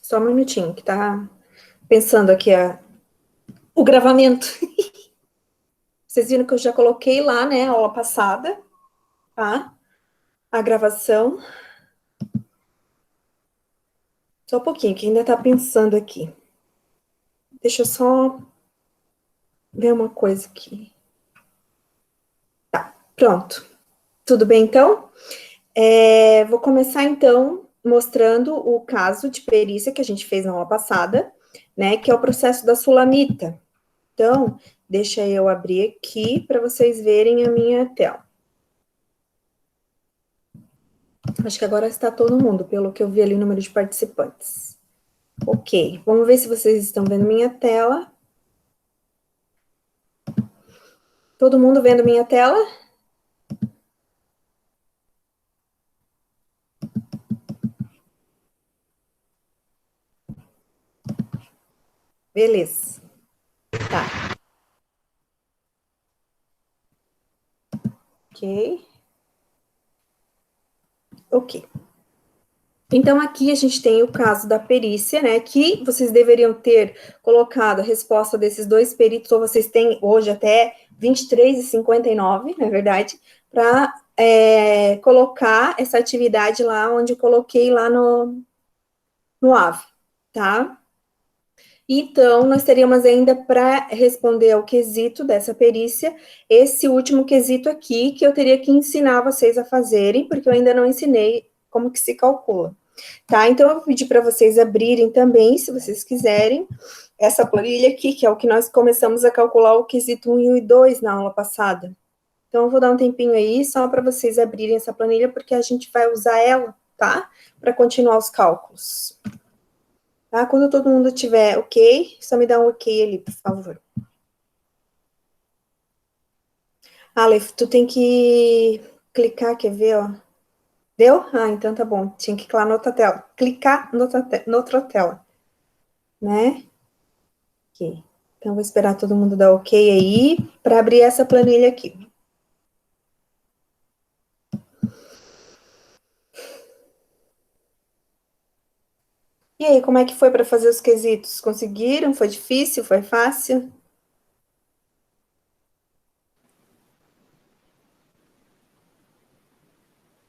Só um minutinho, que tá pensando aqui o gravamento. Vocês viram que eu já coloquei lá, né, a aula passada, tá? A gravação. Só um pouquinho, que ainda tá pensando aqui. Deixa eu só ver uma coisa aqui. Tá, pronto. Tudo bem, então? Vou começar, então, mostrando o caso de perícia que a gente fez na aula passada, né, que é o processo da sulamita. Então, deixa eu abrir aqui para vocês verem a minha tela. Acho que agora está todo mundo, pelo que eu vi ali o número de participantes. Ok, vamos ver se vocês estão vendo minha tela. Todo mundo vendo minha tela? Beleza. Tá. Ok. Ok. Então, aqui a gente tem o caso da perícia, né, que vocês deveriam ter colocado a resposta desses dois peritos, ou vocês têm hoje até 23h59, na verdade, para colocar essa atividade lá onde eu coloquei lá no AVE, tá? Então, nós teríamos ainda para responder ao quesito dessa perícia, esse último quesito aqui, que eu teria que ensinar vocês a fazerem, porque eu ainda não ensinei como que se calcula. Tá? Então, eu vou pedir para vocês abrirem também, se vocês quiserem, essa planilha aqui, que é o que nós começamos a calcular o quesito 1 e 2 na aula passada. Então, eu vou dar um tempinho aí, só para vocês abrirem essa planilha, porque a gente vai usar ela, tá? Para continuar os cálculos. Tá? Quando todo mundo tiver ok, só me dá um ok ali, por favor. Aleph, tu tem que clicar, quer ver, ó? Deu? Ah, então tá bom. Tinha que clicar na outra tela. Clicar na outra tela. Né? Ok. Então, vou esperar todo mundo dar ok aí, para abrir essa planilha aqui. E aí, como é que foi para fazer os quesitos? Conseguiram? Foi difícil? Foi fácil?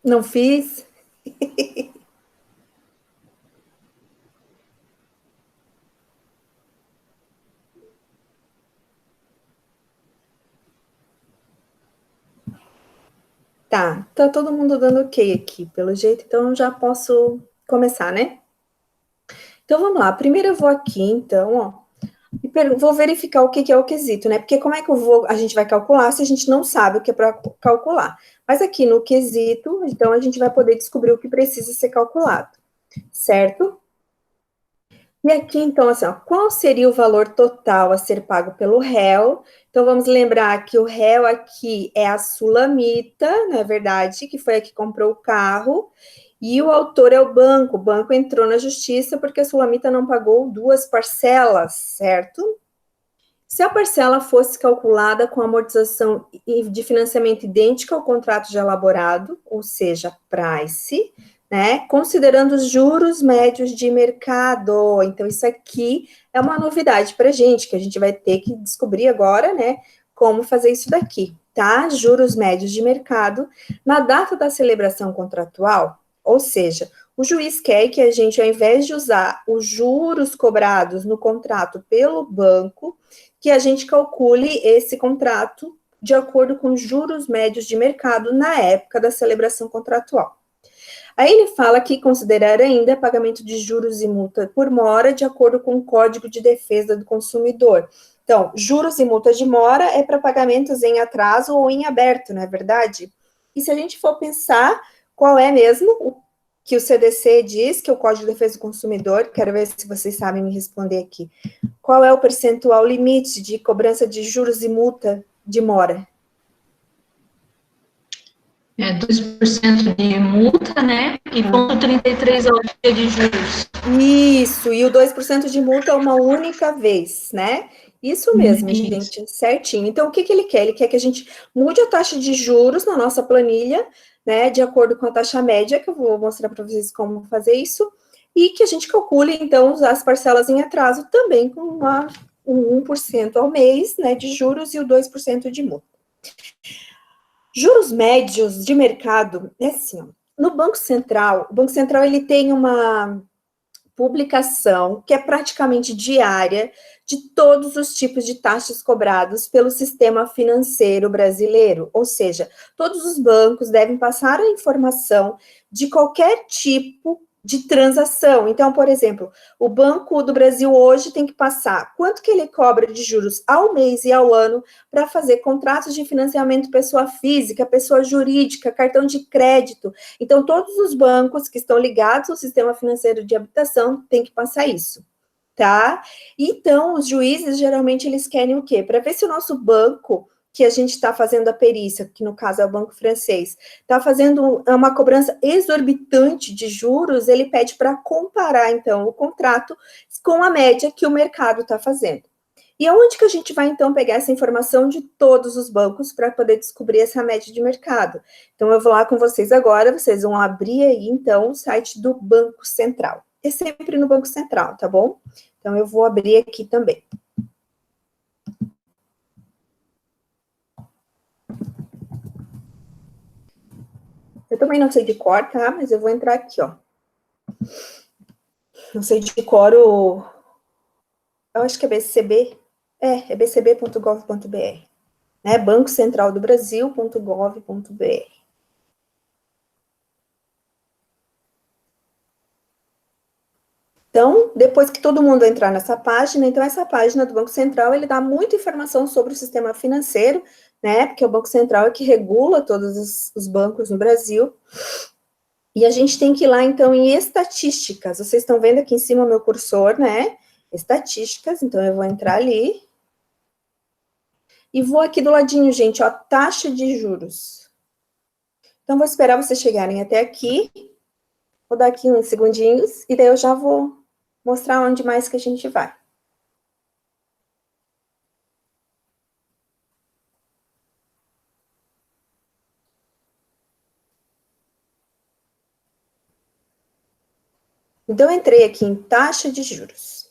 Não fiz? Tá todo mundo dando ok aqui, pelo jeito, então eu já posso começar, né? Então, vamos lá. Primeiro eu vou aqui, então, ó, e vou verificar o que é o quesito, né? Porque como é que a gente vai calcular se a gente não sabe o que é para calcular? Mas aqui no quesito, então, a gente vai poder descobrir o que precisa ser calculado, certo? E aqui, então, assim, ó, qual seria o valor total a ser pago pelo réu? Então, vamos lembrar que o réu aqui é a sulamita, não é verdade? Que foi a que comprou o carro. E o autor é o banco. O banco entrou na justiça porque a sulamita não pagou duas parcelas, certo? Se a parcela fosse calculada com amortização de financiamento idêntica ao contrato já elaborado, ou seja, price, né, considerando os juros médios de mercado. Então, isso aqui é uma novidade para a gente, que a gente vai ter que descobrir agora, né, como fazer isso daqui, tá? Juros médios de mercado na data da celebração contratual, ou seja, o juiz quer que a gente, ao invés de usar os juros cobrados no contrato pelo banco, que a gente calcule esse contrato de acordo com os juros médios de mercado na época da celebração contratual. Aí ele fala que considerar ainda pagamento de juros e multa por mora de acordo com o Código de Defesa do Consumidor. Então, juros e multa de mora é para pagamentos em atraso ou em aberto, não é verdade? E se a gente for pensar qual é mesmo o que o CDC diz, que é o Código de Defesa do Consumidor, quero ver se vocês sabem me responder aqui. Qual é o percentual limite de cobrança de juros e multa de mora? 2% de multa, né? E 0,33 ao dia de juros. Isso, e o 2% de multa é uma única vez, né? Isso mesmo, gente, certinho. Então, o que ele quer? Ele quer que a gente mude a taxa de juros na nossa planilha, né, de acordo com a taxa média, que eu vou mostrar para vocês como fazer isso, e que a gente calcule, então, as parcelas em atraso também com um 1% ao mês, né, de juros e o 2% de multa. Juros médios de mercado, é assim, ó, no Banco Central, o Banco Central ele tem uma publicação que é praticamente diária de todos os tipos de taxas cobrados pelo sistema financeiro brasileiro, ou seja, todos os bancos devem passar a informação de qualquer tipo de transação. Então, por exemplo, o Banco do Brasil hoje tem que passar quanto que ele cobra de juros ao mês e ao ano para fazer contratos de financiamento pessoa física, pessoa jurídica, cartão de crédito. Então, todos os bancos que estão ligados ao sistema financeiro de habitação têm que passar isso, tá? Então, os juízes, geralmente, eles querem o quê? Para ver se o nosso banco, que a gente está fazendo a perícia, que no caso é o banco francês, está fazendo uma cobrança exorbitante de juros, ele pede para comparar, então, o contrato com a média que o mercado está fazendo. E aonde que a gente vai, então, pegar essa informação de todos os bancos para poder descobrir essa média de mercado? Então, eu vou lá com vocês agora, vocês vão abrir aí, então, o site do Banco Central. É sempre no Banco Central, tá bom? Então, eu vou abrir aqui também. Eu também não sei de cor, tá? Mas eu vou entrar aqui, ó. Não sei de cor eu acho que é BCB. É bcb.gov.br. Né? Banco Central do Brasil.gov.br. Então, depois que todo mundo entrar nessa página, então essa página do Banco Central, ele dá muita informação sobre o sistema financeiro, né, porque o Banco Central é que regula todos os bancos no Brasil, e a gente tem que ir lá, então, em estatísticas, vocês estão vendo aqui em cima o meu cursor, né, estatísticas, então eu vou entrar ali, e vou aqui do ladinho, gente, ó, taxa de juros. Então, vou esperar vocês chegarem até aqui, vou dar aqui uns segundinhos, e daí eu já vou mostrar onde mais que a gente vai. Então, eu entrei aqui em taxa de juros.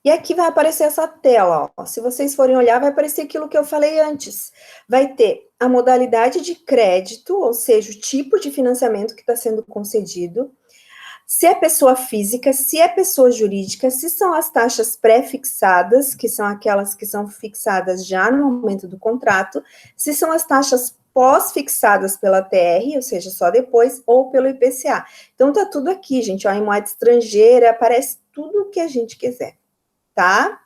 E aqui vai aparecer essa tela, ó. Se vocês forem olhar, vai aparecer aquilo que eu falei antes. Vai ter a modalidade de crédito, ou seja, o tipo de financiamento que está sendo concedido, se é pessoa física, se é pessoa jurídica, se são as taxas pré-fixadas, que são aquelas que são fixadas já no momento do contrato, se são as taxas pós-fixadas pela TR, ou seja, só depois, ou pelo IPCA. Então, tá tudo aqui, gente, ó, em moeda estrangeira, aparece tudo o que a gente quiser, tá?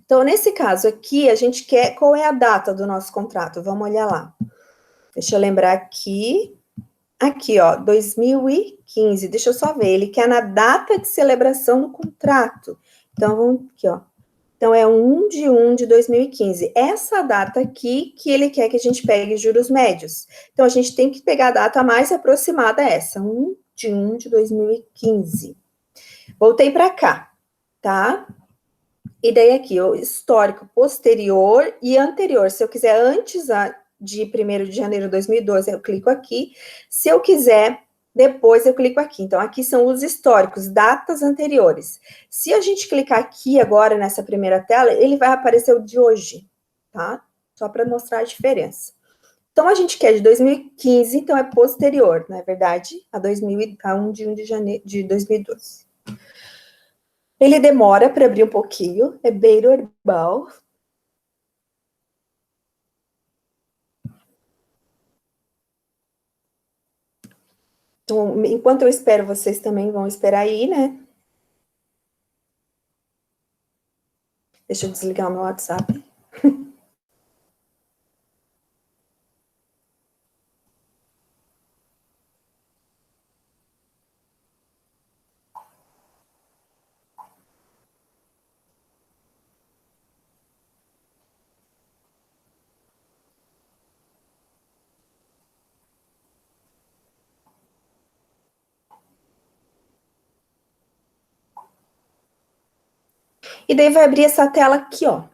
Então, nesse caso aqui, a gente quer, qual é a data do nosso contrato? Vamos olhar lá. Deixa eu lembrar aqui. Aqui, ó, 2015, deixa eu só ver, ele quer na data de celebração do contrato. Então, vamos aqui, ó. Então, é 1 de 1 de 2015. Essa data aqui que ele quer que a gente pegue juros médios. Então, a gente tem que pegar a data mais aproximada a essa, 1 de 1 de 2015. Voltei para cá, tá? E daí aqui, o histórico posterior e anterior. Se eu quiser antes de 1º de janeiro de 2012, eu clico aqui. Se eu quiser, depois eu clico aqui. Então, aqui são os históricos, datas anteriores. Se a gente clicar aqui agora, nessa primeira tela, ele vai aparecer o de hoje, tá? Só para mostrar a diferença. Então, a gente quer de 2015, então é posterior, não é verdade? A 1 de janeiro de 2012. Ele demora para abrir um pouquinho, é bem normal. Então, enquanto eu espero, vocês também vão esperar aí, né? Deixa eu desligar o meu WhatsApp. E daí vai abrir essa tela aqui, ó,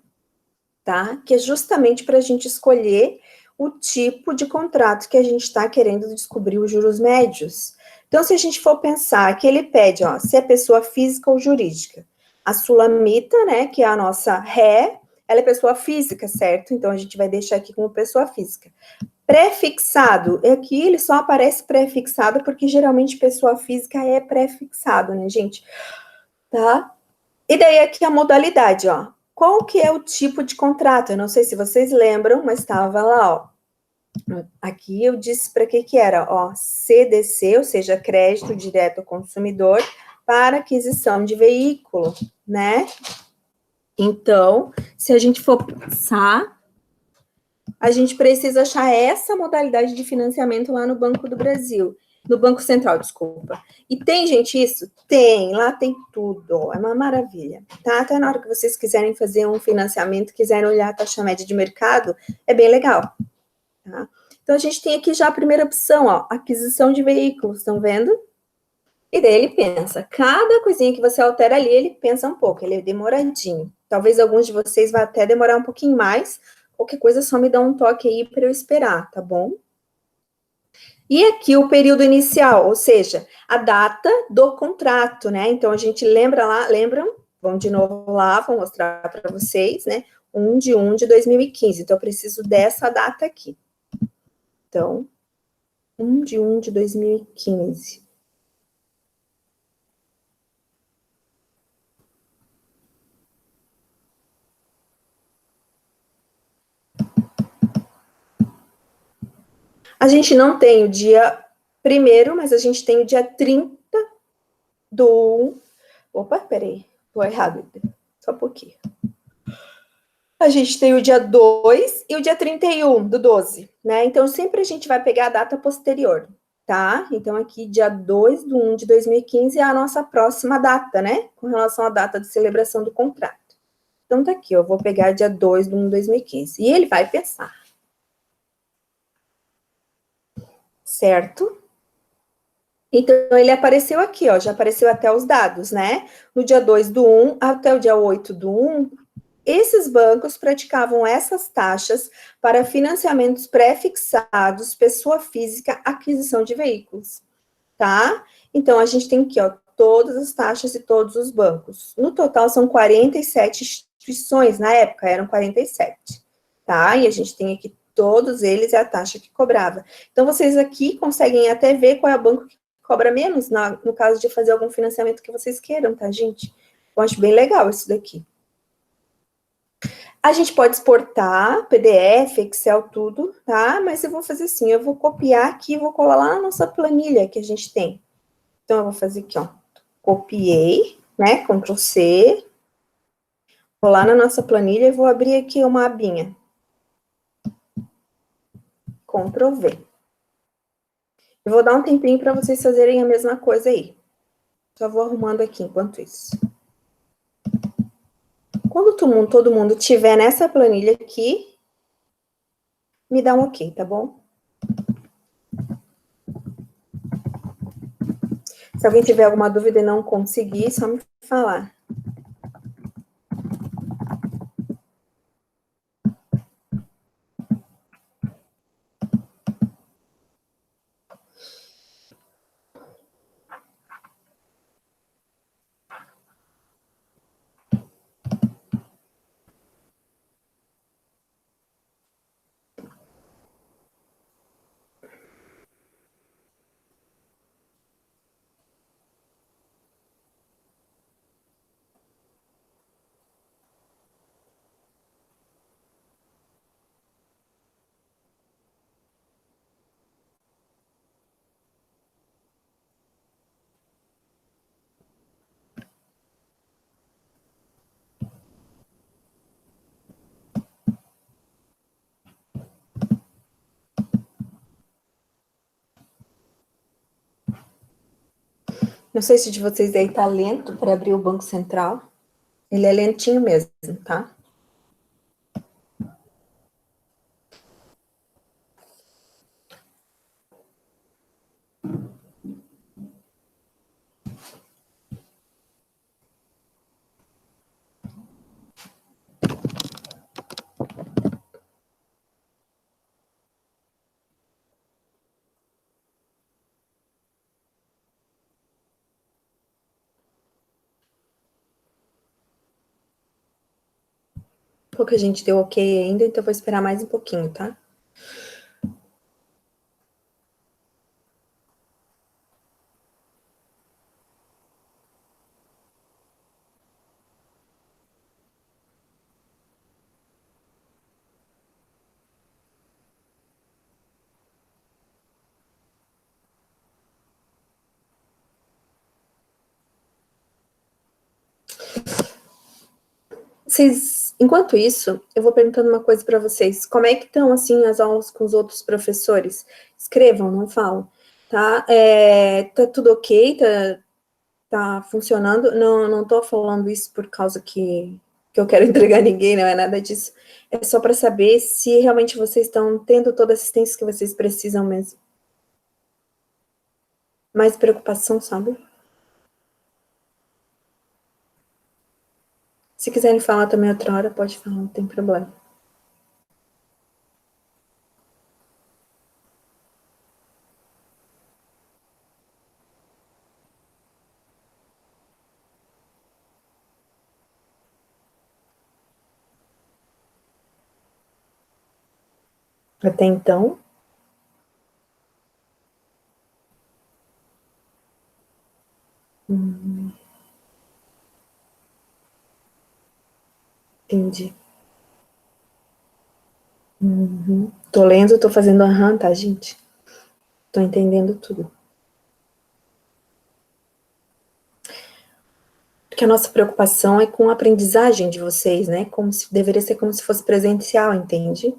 tá? Que é justamente para a gente escolher o tipo de contrato que a gente está querendo descobrir os juros médios. Então, se a gente for pensar que ele pede, ó, se é pessoa física ou jurídica, a sulamita, né, que é a nossa ré, ela é pessoa física, certo? Então, a gente vai deixar aqui como pessoa física. Prefixado, aqui ele só aparece prefixado porque geralmente pessoa física é prefixado, né, gente? Tá? E daí aqui a modalidade, ó. Qual que é o tipo de contrato? Eu não sei se vocês lembram, mas estava lá, ó. Aqui eu disse para que era, ó, CDC, ou seja, crédito direto ao consumidor para aquisição de veículo, né? Então, se a gente for pensar, a gente precisa achar essa modalidade de financiamento lá no Banco do Brasil, no Banco Central, desculpa. E tem, gente, isso? Tem, lá tem tudo, é uma maravilha, tá? Até na hora que vocês quiserem fazer um financiamento, quiserem olhar a taxa média de mercado, é bem legal, tá? Então, a gente tem aqui já a primeira opção, ó, aquisição de veículos, estão vendo? E daí ele pensa, cada coisinha que você altera ali, ele pensa um pouco, ele é demoradinho. Talvez alguns de vocês vá até demorar um pouquinho mais, qualquer coisa só me dá um toque aí para eu esperar, tá bom? E aqui o período inicial, ou seja, a data do contrato, né? Então a gente lembra lá, lembram? Vamos de novo lá, vou mostrar para vocês, né? 1 de 2015. Então eu preciso dessa data aqui. Então, 1 de 2015. A gente não tem o dia 1º, mas a gente tem o dia 30 do... Opa, peraí, tô errado. Só um pouquinho. A gente tem o dia 2 e o dia 31 do 12, né? Então, sempre a gente vai pegar a data posterior, tá? Então, aqui, dia 2/1 de 2015 é a nossa próxima data, né? Com relação à data de celebração do contrato. Então, tá aqui, eu vou pegar dia 2/1 de 2015. E ele vai pensar. Certo? Então, ele apareceu aqui, ó, já apareceu até os dados, né? No dia 2/1 até o dia 8/1, esses bancos praticavam essas taxas para financiamentos pré-fixados, pessoa física, aquisição de veículos, tá? Então, a gente tem aqui, ó, todas as taxas de todos os bancos. No total, são 47 instituições, na época eram 47, tá? E a gente tem aqui todos eles e a taxa que cobrava. Então, vocês aqui conseguem até ver qual é o banco que cobra menos, no caso de fazer algum financiamento que vocês queiram, tá, gente? Eu acho bem legal isso daqui. A gente pode exportar PDF, Excel, tudo, tá? Mas eu vou fazer assim, eu vou copiar aqui e vou colar lá na nossa planilha que a gente tem. Então, eu vou fazer aqui, ó. Copiei, né? Ctrl C. Vou lá na nossa planilha e vou abrir aqui uma abinha. Ctrl V. Eu vou dar um tempinho para vocês fazerem a mesma coisa aí. Só vou arrumando aqui enquanto isso. Quando todo mundo tiver nessa planilha aqui, me dá um ok, tá bom? Se alguém tiver alguma dúvida e não conseguir, só me falar. Não sei se de vocês aí tá lento para abrir o Banco Central. Ele é lentinho mesmo, tá? Pouca gente deu ok ainda, então vou esperar mais um pouquinho, tá? Enquanto isso, eu vou perguntando uma coisa para vocês. Como é que estão, assim, as aulas com os outros professores? Escrevam, não falam, tá? Tá tudo ok? Tá funcionando? Não tô falando isso por causa que eu quero entregar ninguém, não é nada disso. É só para saber se realmente vocês estão tendo toda a assistência que vocês precisam mesmo. Mais preocupação, sabe? Se quiserem falar também outra hora, pode falar, não tem problema. Até então. Entendi. Tô lendo, tô fazendo aham, tá, gente? Tô entendendo tudo. Porque a nossa preocupação é com a aprendizagem de vocês, né? Como se deveria ser como se fosse presencial, entende?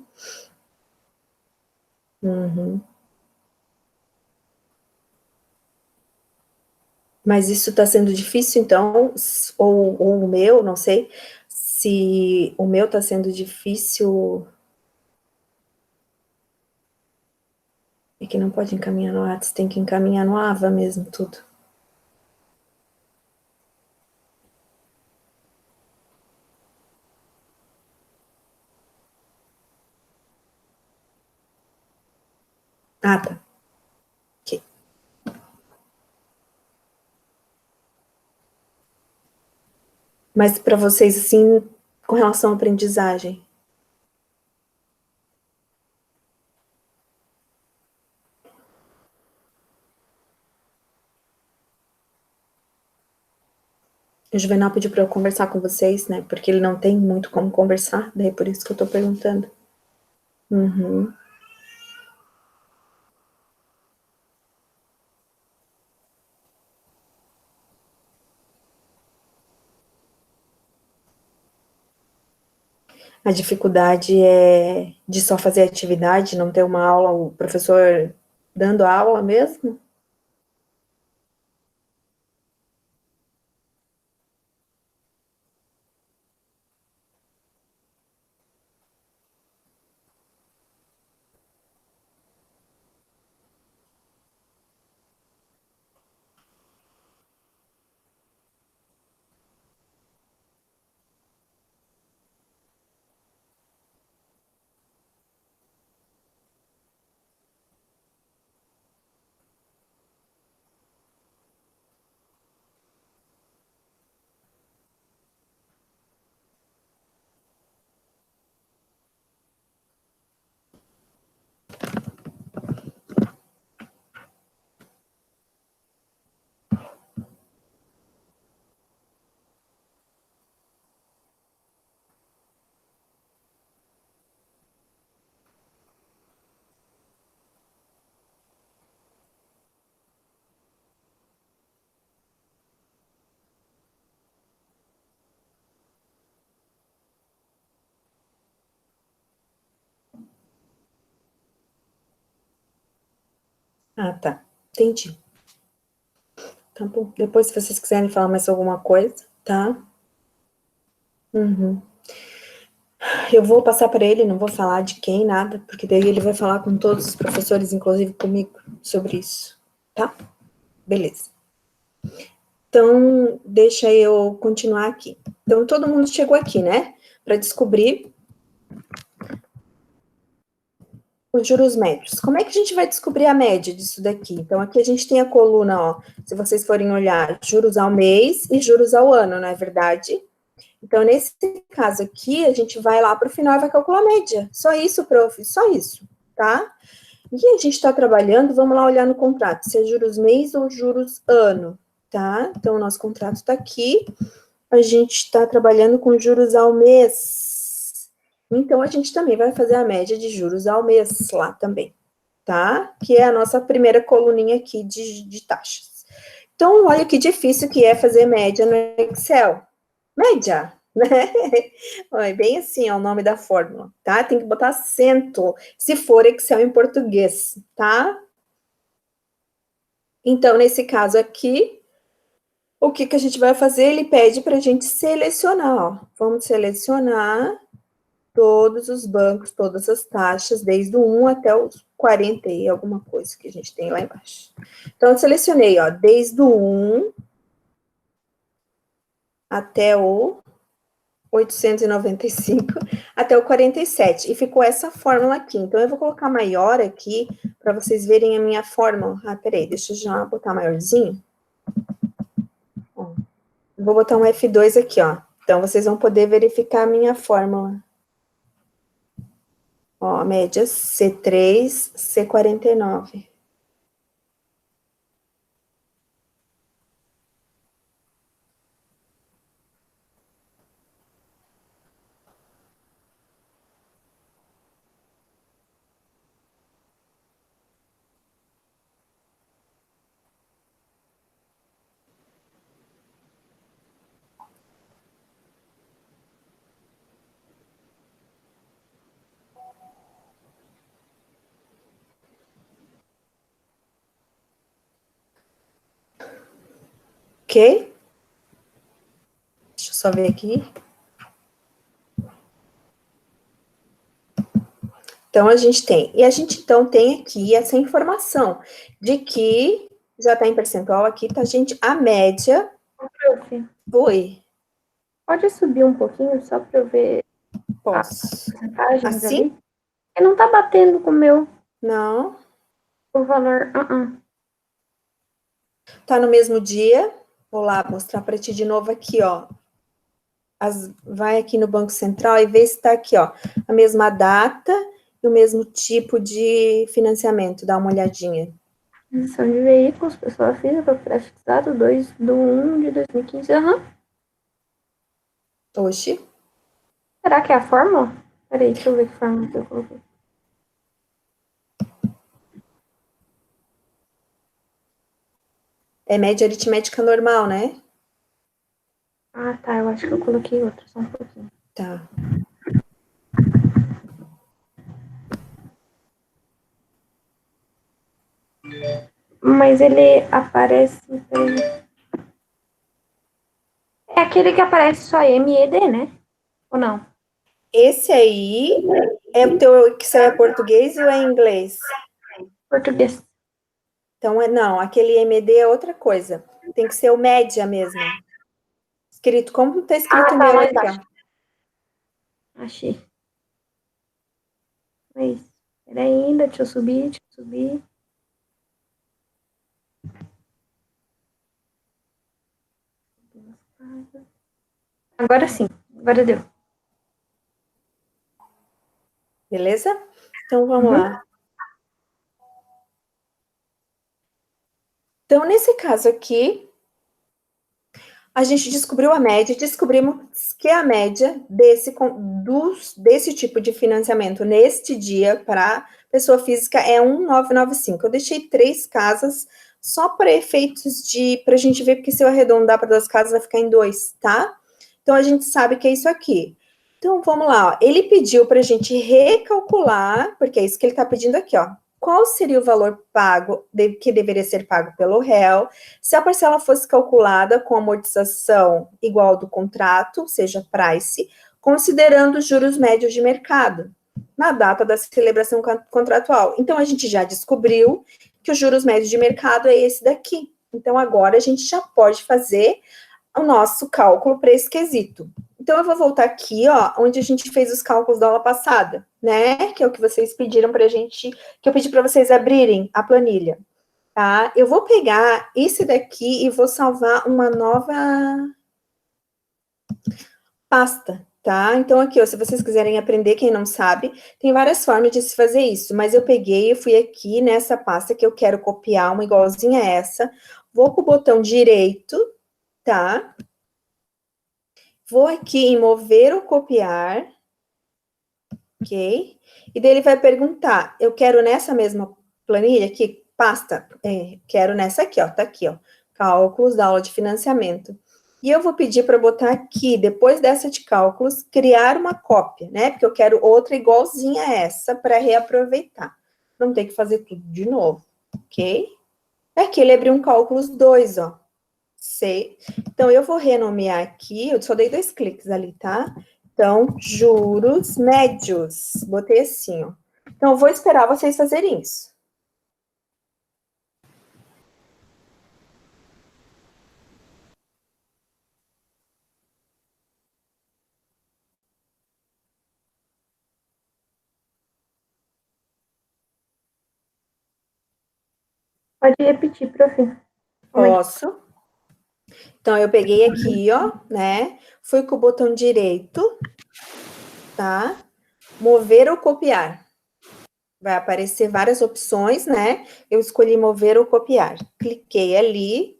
Mas isso está sendo difícil, então, ou o meu, não sei, se o meu está sendo difícil, é que não pode encaminhar no WhatsApp, tem que encaminhar no AVA mesmo, tudo. Ah, tá. Ok. Mas para vocês, assim, com relação à aprendizagem, o Juvenal pediu para eu conversar com vocês, né? Porque ele não tem muito como conversar, daí é por isso que eu tô perguntando. Uhum. A dificuldade é de só fazer atividade, não ter uma aula, o professor dando aula mesmo? Ah, tá. Entendi. Tá bom. Depois, se vocês quiserem falar mais alguma coisa, tá? Uhum. Eu vou passar para ele, não vou falar de quem, nada, porque daí ele vai falar com todos os professores, inclusive comigo, sobre isso, tá? Beleza. Então, deixa eu continuar aqui. Então, todo mundo chegou aqui, né? Para descobrir os juros médios. Como é que a gente vai descobrir a média disso daqui? Então, aqui a gente tem a coluna, ó, se vocês forem olhar, juros ao mês e juros ao ano, não é verdade? Então, nesse caso aqui, a gente vai lá para o final e vai calcular a média. Só isso, prof, só isso, tá? E a gente está trabalhando, vamos lá olhar no contrato, se é juros mês ou juros ano, tá? Então, o nosso contrato está aqui, a gente está trabalhando com juros ao mês. Então, a gente também vai fazer a média de juros ao mês lá também, tá? Que é a nossa primeira coluninha aqui de taxas. Então, olha que difícil que é fazer média no Excel. Média, né? É bem assim, é o nome da fórmula, tá? Tem que botar acento, se for Excel em português, tá? Então, nesse caso aqui, o que que a gente vai fazer? Ele pede para a gente selecionar, ó. Vamos selecionar todos os bancos, todas as taxas, desde o 1 até os 40 e alguma coisa que a gente tem lá embaixo. Então, eu selecionei, ó, desde o 1 até o 895 até o 47, e ficou essa fórmula aqui. Então, eu vou colocar maior aqui, para vocês verem a minha fórmula. Ah, peraí, deixa eu já botar maiorzinho. Ó, vou botar um F2 aqui, ó. Então, vocês vão poder verificar a minha fórmula. Ó, média C3, C49. Ok? Deixa eu só ver aqui. Então, a gente tem. E a gente, então, tem aqui essa informação de que já está em percentual aqui, tá, gente? A média. Prof, Oi, pode subir um pouquinho só para eu ver posso. as porcentagens Assim? ali? Porque não tá batendo com o meu, Não. o valor. Tá no mesmo dia. Vou lá mostrar para ti de novo aqui, ó. Vai aqui no Banco Central e vê se está aqui, ó. A mesma data e o mesmo tipo de financiamento. Dá uma olhadinha. Aquisição de veículos, pessoa física, pré-fixado, 2/1/2015. Oxi. Será que é a fórmula? Peraí, deixa eu ver que fórmula que eu coloquei. É média aritmética normal, né? Ah, tá, eu acho que eu coloquei outra, só um pouquinho. Tá. Mas ele aparece. Peraí. É aquele que aparece só MED, né? Ou não? Esse aí é o teu Excel é português ou é inglês? Português. Então, não, aquele MD é outra coisa. Tem que ser o média mesmo. Escrito, como tá escrito o meu lá aqui, ó. Achei. Mas, peraí ainda, deixa eu subir. Agora sim, agora deu. Beleza? Então, vamos lá. Então, nesse caso aqui, a gente descobriu a média, descobrimos que a média desse tipo de financiamento neste dia para pessoa física é 1.995. Eu deixei 3 casas só para efeitos para a gente ver, porque se eu arredondar para 2 casas vai ficar em 2, tá? Então, a gente sabe que é isso aqui. Então, vamos lá, ó. Ele pediu para a gente recalcular, porque é isso que ele está pedindo aqui, ó. Qual seria o valor pago, que deveria ser pago pelo réu, se a parcela fosse calculada com amortização igual ao do contrato, seja price, considerando os juros médios de mercado, na data da celebração contratual. Então, a gente já descobriu que os juros médios de mercado é esse daqui. Então, agora a gente já pode fazer o nosso cálculo para esse quesito. Então, eu vou voltar aqui, ó, onde a gente fez os cálculos da aula passada, né? Que é o que vocês pediram para a gente, que eu pedi para vocês abrirem a planilha, tá? Eu vou pegar esse daqui e vou salvar uma nova pasta, tá? Então, aqui, ó, se vocês quiserem aprender, quem não sabe, tem várias formas de se fazer isso, mas eu peguei e fui aqui nessa pasta que eu quero copiar uma igualzinha a essa, vou com o botão direito, tá? Vou aqui em mover ou copiar, ok? E daí ele vai perguntar, eu quero nessa mesma planilha aqui, pasta, quero nessa aqui, ó, tá aqui, ó, cálculos da aula de financiamento. E eu vou pedir para botar aqui, depois dessa de cálculos, criar uma cópia, né? Porque eu quero outra igualzinha a essa para reaproveitar. Não tem que fazer tudo de novo, ok? Aqui ele abriu um cálculos 2, ó. Sei. Então, eu vou renomear aqui, eu só dei 2 cliques ali, tá? Então, juros médios. Botei assim, ó. Então, eu vou esperar vocês fazerem isso. Pode repetir, prof. Posso. Então, eu peguei aqui, ó, né? Fui com o botão direito, tá? Mover ou copiar. Vai aparecer várias opções, né? Eu escolhi mover ou copiar. Cliquei ali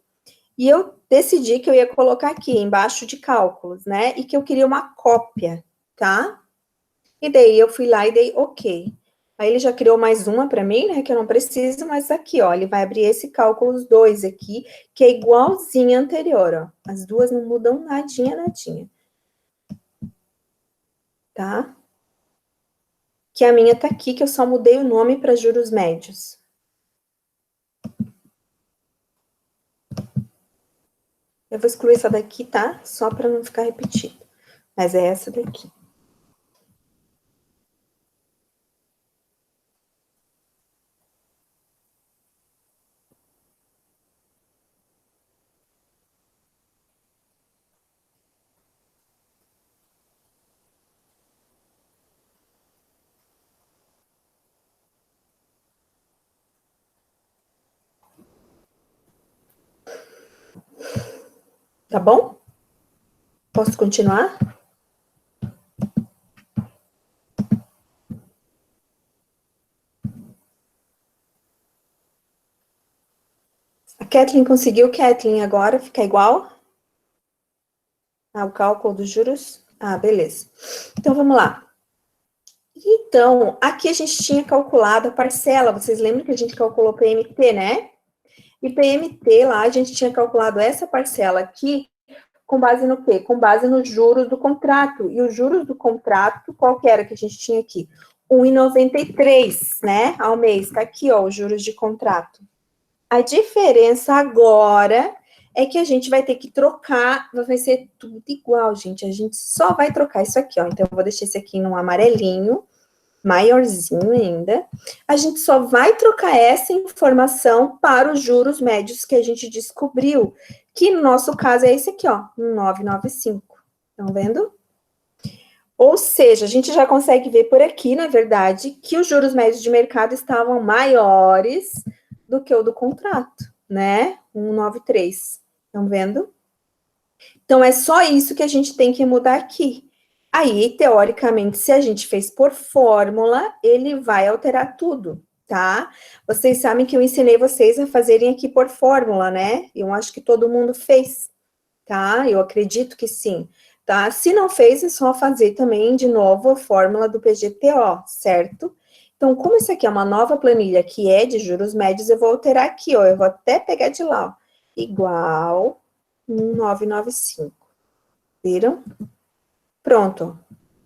e eu decidi que eu ia colocar aqui embaixo de cálculos, né? E que eu queria uma cópia, tá? E daí eu fui lá e dei OK. Aí ele já criou mais uma para mim, né? Que eu não preciso, mas aqui, ó, ele vai abrir esse cálculos 2 aqui, que é igualzinho ao anterior, ó. As duas não mudam nadinha, nadinha. Tá? Que a minha tá aqui, que eu só mudei o nome para juros médios. Eu vou excluir essa daqui, tá? Só para não ficar repetido. Mas é essa daqui. Tá bom? Posso continuar? A Kathleen conseguiu, Kathleen, agora fica igual? Ah, o cálculo dos juros? Ah, beleza. Então, vamos lá. Então, aqui a gente tinha calculado a parcela. Vocês lembram que a gente calculou PMT, né? E PMT lá, a gente tinha calculado essa parcela aqui com base no quê? Com base nos juros do contrato. E os juros do contrato, qual que era que a gente tinha aqui? 1,93, né? Ao mês. Tá aqui, ó, os juros de contrato. A diferença agora é que a gente vai ter que trocar, vai ser tudo igual, gente. A gente só vai trocar isso aqui, ó. Então, eu vou deixar esse aqui num amarelinho, maiorzinho ainda. A gente só vai trocar essa informação para os juros médios que a gente descobriu, que no nosso caso é esse aqui, ó, 995. Estão vendo? Ou seja, a gente já consegue ver por aqui, na verdade, que os juros médios de mercado estavam maiores do que o do contrato, né? 193. Estão vendo? Então, é só isso que a gente tem que mudar aqui. Aí, teoricamente, se a gente fez por fórmula, ele vai alterar tudo, tá? Vocês sabem que eu ensinei vocês a fazerem aqui por fórmula, né? Eu acho que todo mundo fez, tá? Eu acredito que sim, tá? Se não fez, é só fazer também de novo a fórmula do PGTO, certo? Então, como isso aqui é uma nova planilha que é de juros médios, eu vou alterar aqui, ó. Eu vou até pegar de lá, ó. Igual 1995. Viram? Pronto.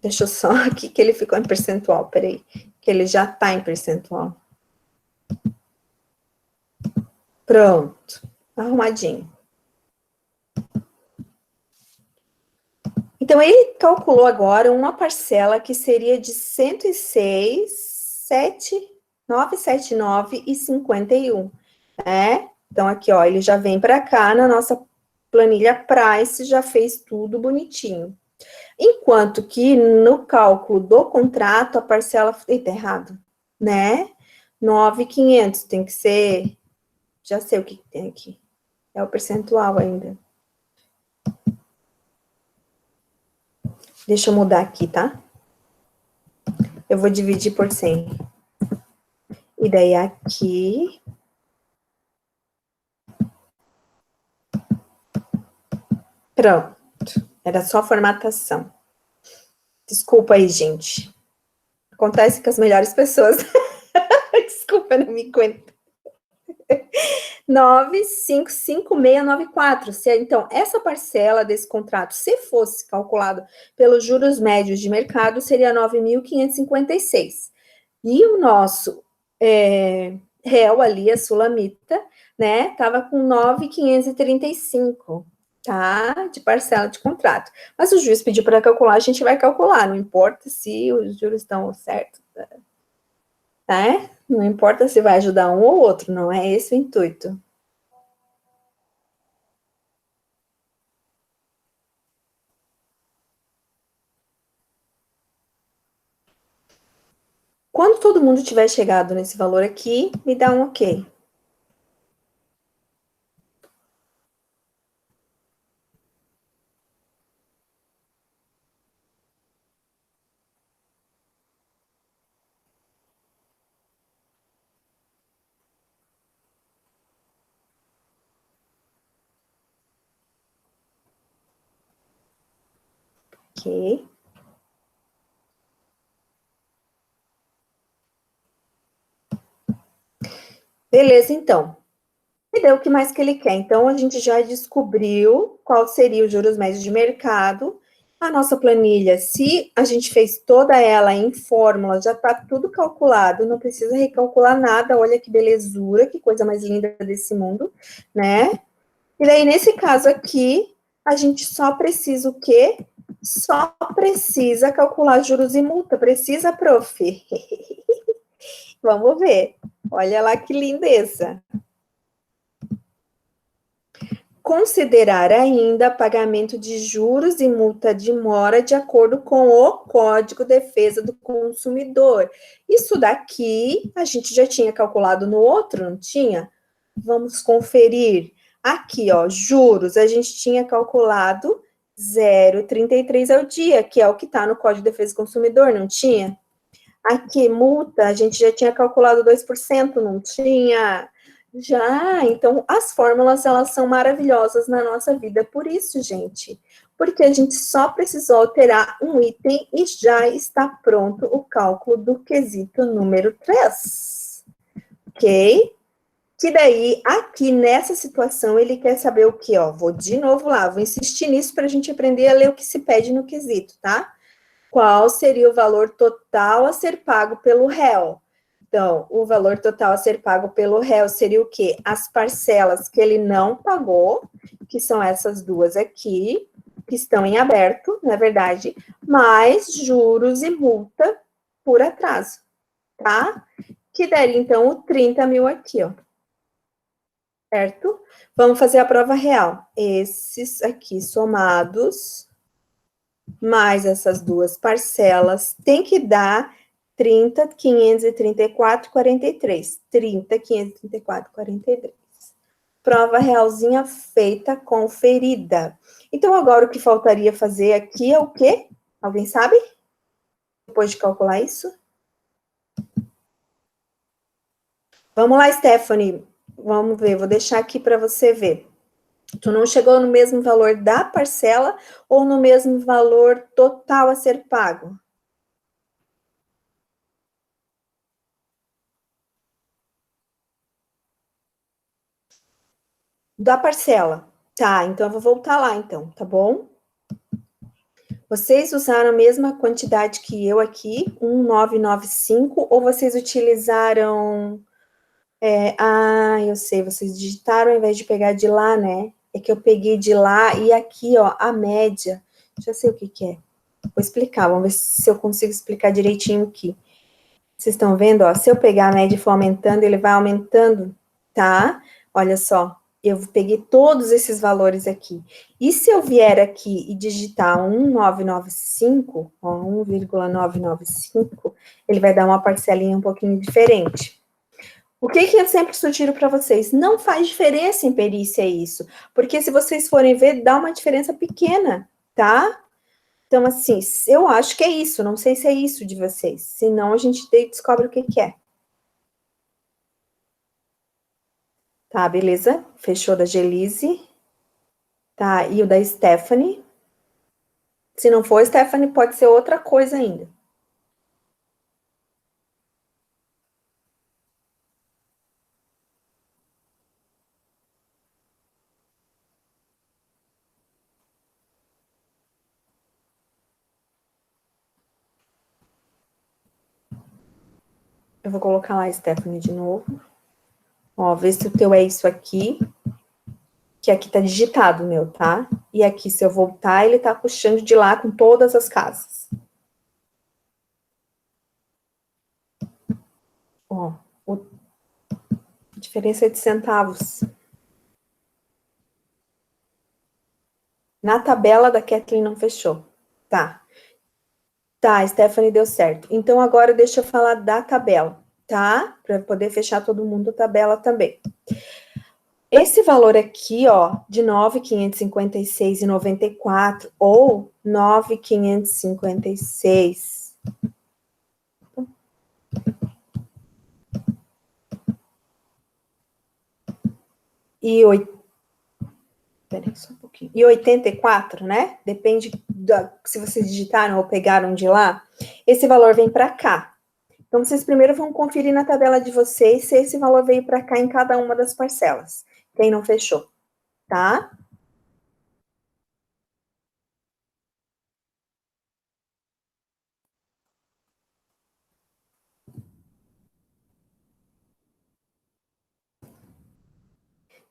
Deixa eu só aqui que ele ficou em percentual, peraí. Que ele já tá em percentual. Pronto. Arrumadinho. Então, ele calculou agora uma parcela que seria de 106.979,51, né? Então, aqui, ó, ele já vem para cá na nossa planilha Price, já fez tudo bonitinho. Enquanto que no cálculo do contrato, a parcela... Eita, errado, né? 9.500, tem que ser... Já sei o que tem aqui. É o percentual ainda. Deixa eu mudar aqui, tá? Eu vou dividir por 100. E daí aqui... Pronto. Era só formatação. Desculpa aí, gente. Acontece com as melhores pessoas. Desculpa, não me aguento. 9,55694. Então, essa parcela desse contrato, se fosse calculado pelos juros médios de mercado, seria 9.556. E o nosso réu ali, a Sulamita, né, estava com 9.535, tá? De parcela de contrato. Mas o juiz pediu para calcular, a gente vai calcular, não importa se os juros estão certos, tá? Não importa se vai ajudar um ou outro, não é esse o intuito. Quando todo mundo tiver chegado nesse valor aqui, me dá um ok. Ok. Beleza, então. E daí o que mais que ele quer? Então, a gente já descobriu qual seria os juros médios de mercado. A nossa planilha, se a gente fez toda ela em fórmula, já está tudo calculado, não precisa recalcular nada. Olha que belezura, que coisa mais linda desse mundo, né? E daí, nesse caso aqui, a gente só precisa o quê? Só precisa calcular juros e multa. Precisa, prof? Vamos ver. Olha lá que lindeza. Considerar ainda pagamento de juros e multa de mora de acordo com o Código de Defesa do Consumidor. Isso daqui a gente já tinha calculado no outro, não tinha? Vamos conferir. Aqui, ó, juros, a gente tinha calculado 0,33 ao dia, que é o que está no Código de Defesa do Consumidor, não tinha? Aqui, multa, a gente já tinha calculado 2%, não tinha? Já, então, as fórmulas, elas são maravilhosas na nossa vida, por isso, gente, porque a gente só precisou alterar um item e já está pronto o cálculo do quesito número 3, ok? Que daí, aqui nessa situação, ele quer saber o quê? Ó, vou de novo lá, vou insistir nisso para a gente aprender a ler o que se pede no quesito, tá? Qual seria o valor total a ser pago pelo réu? Então, o valor total a ser pago pelo réu seria o quê? As parcelas que ele não pagou, que são essas duas aqui, que estão em aberto, na verdade, mais juros e multa por atraso, tá? Que daria, então, o 30 mil aqui, ó. Certo? Vamos fazer a prova real. Esses aqui somados, mais essas duas parcelas, tem que dar 30.534,43. 30.534,43. Prova realzinha feita, conferida. Então, agora o que faltaria fazer aqui é o quê? Alguém sabe? Depois de calcular isso? Vamos lá, Stephanie. Vamos ver, vou deixar aqui para você ver. Tu não chegou no mesmo valor da parcela ou no mesmo valor total a ser pago? Da parcela. Tá, então eu vou voltar lá, então, tá bom? Vocês usaram a mesma quantidade que eu aqui, 1.995, ou vocês utilizaram... eu sei, vocês digitaram ao invés de pegar de lá, né? É que eu peguei de lá e aqui, ó, a média. Já sei o que que é. Vou explicar, vamos ver se eu consigo explicar direitinho aqui. Vocês estão vendo, ó, se eu pegar a média e for aumentando, ele vai aumentando, tá? Olha só, eu peguei todos esses valores aqui. E se eu vier aqui e digitar 1.995, ó, 1,995, ele vai dar uma parcelinha um pouquinho diferente. O que eu sempre sugiro para vocês? Não faz diferença em perícia isso, porque se vocês forem ver, dá uma diferença pequena, tá? Então, assim, eu acho que é isso, não sei se é isso de vocês. Senão, a gente descobre o que que é. Tá, beleza? Fechou da Gelise. Tá, e o da Stephanie? Se não for Stephanie, pode ser outra coisa ainda. Eu vou colocar lá Stephanie de novo. Ó, vê se o teu é isso aqui. Que aqui tá digitado o meu, tá? E aqui, se eu voltar, ele tá puxando de lá com todas as casas. Ó, a diferença é de centavos. Na tabela da Kathleen não fechou. Tá. Tá, Stephanie deu certo. Então, agora deixa eu falar da tabela, tá? Para poder fechar todo mundo a tabela também. Esse valor aqui, ó, de 9.556,94 ou 9.556 e 8, peraí, só um pouquinho. E 84, né? Depende se vocês digitaram ou pegaram de lá. Esse valor vem para cá. Então, vocês primeiro vão conferir na tabela de vocês se esse valor veio para cá em cada uma das parcelas. Quem não fechou, tá?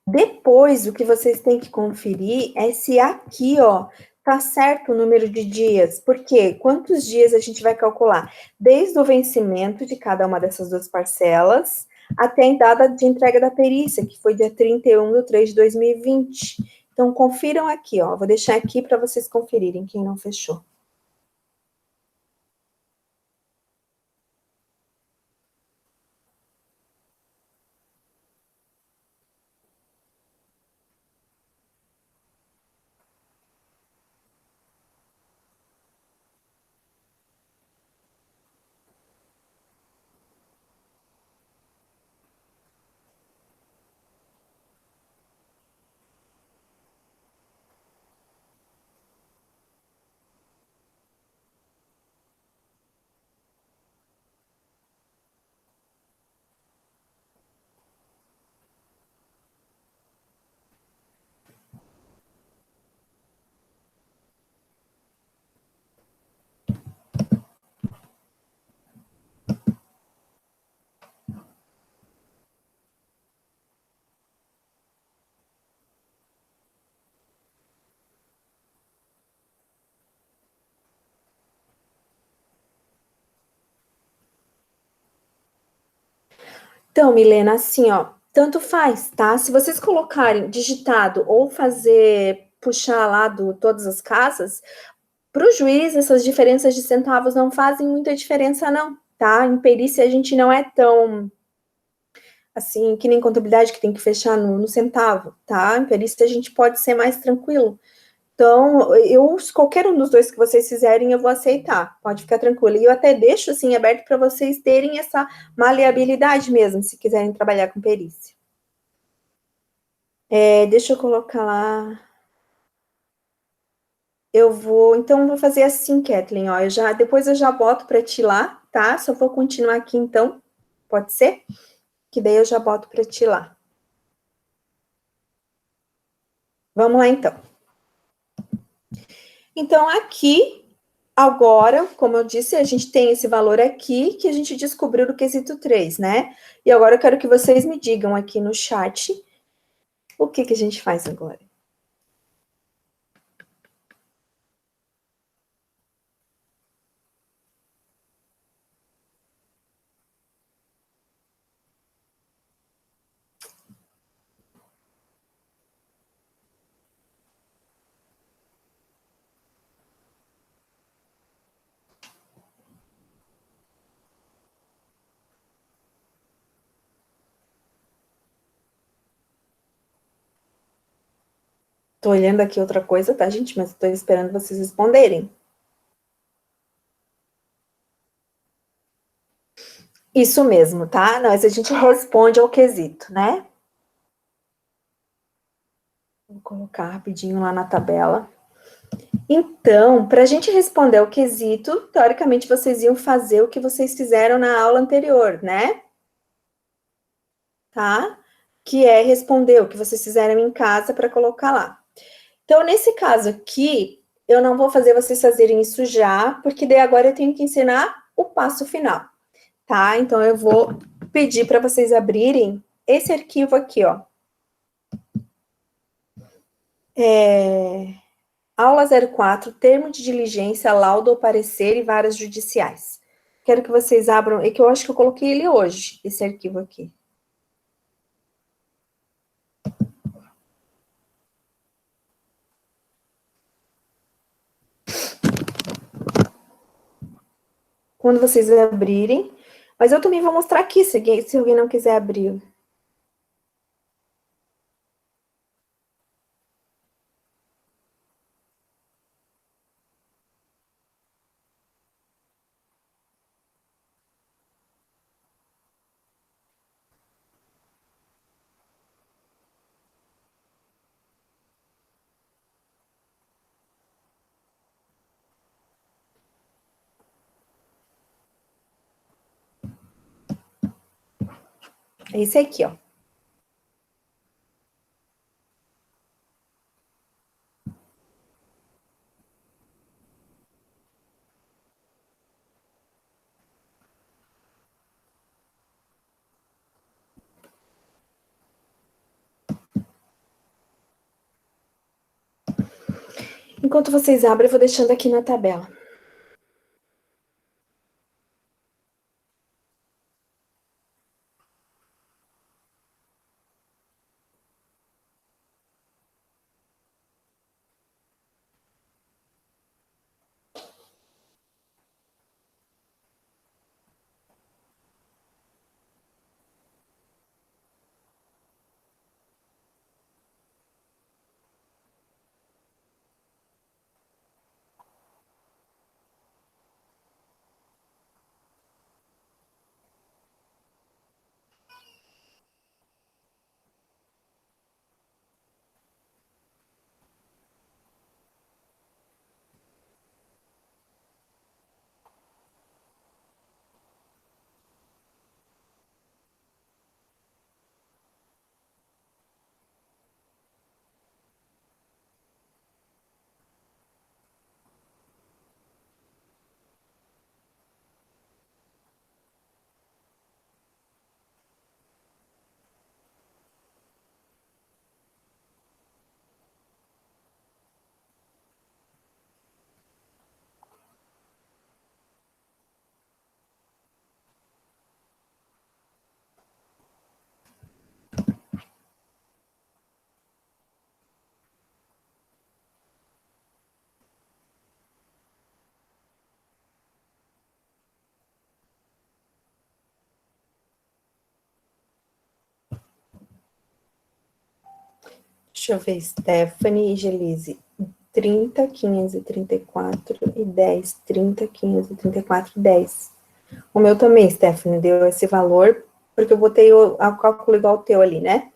Depois, o que vocês têm que conferir é se aqui, ó, tá certo o número de dias. Por quê? Quantos dias a gente vai calcular? Desde o vencimento de cada uma dessas duas parcelas até a data de entrega da perícia, que foi dia 31/3/2020. Então, confiram aqui, ó. Vou deixar aqui para vocês conferirem quem não fechou. Então, Milena, assim, ó, tanto faz, tá? Se vocês colocarem digitado ou fazer, puxar lá do todas as casas, para o juiz, essas diferenças de centavos não fazem muita diferença, não, tá? Em perícia, a gente não é tão, assim, que nem contabilidade que tem que fechar no centavo, tá? Em perícia, a gente pode ser mais tranquilo. Então, qualquer um dos dois que vocês fizerem, eu vou aceitar. Pode ficar tranquilo. E eu até deixo, assim, aberto para vocês terem essa maleabilidade mesmo, se quiserem trabalhar com perícia. Deixa eu colocar lá. Então, vou fazer assim, Kathleen, ó, depois eu já boto para ti lá, tá? Só vou continuar aqui, então, pode ser? Que daí eu já boto para ti lá. Vamos lá, então. Então, aqui, agora, como eu disse, a gente tem esse valor aqui que a gente descobriu do quesito 3, né? E agora eu quero que vocês me digam aqui no chat o que a gente faz agora. Tô olhando aqui outra coisa, tá, gente? Mas tô esperando vocês responderem. Isso mesmo, tá? Mas a gente responde ao quesito, né? Vou colocar rapidinho lá na tabela. Então, para a gente responder ao quesito, teoricamente vocês iam fazer o que vocês fizeram na aula anterior, né? Tá? Que é responder o que vocês fizeram em casa para colocar lá. Então, nesse caso aqui, eu não vou fazer vocês fazerem isso já, porque daí agora eu tenho que ensinar o passo final, tá? Então, eu vou pedir para vocês abrirem esse arquivo aqui, ó. Aula 04, termo de diligência, laudo ou parecer e varas judiciais. Quero que vocês abram, é que eu acho que eu coloquei ele hoje, esse arquivo aqui. Quando vocês abrirem, mas eu também vou mostrar aqui, se alguém não quiser abrir. É esse aqui, ó. Enquanto vocês abrem, eu vou deixando aqui na tabela. Deixa eu ver, Stephanie e Gelise. 30, 15, 34 e 10. 30, 15, 34 e 10. O meu também, Stephanie, deu esse valor, porque eu botei o cálculo igual ao teu ali, né?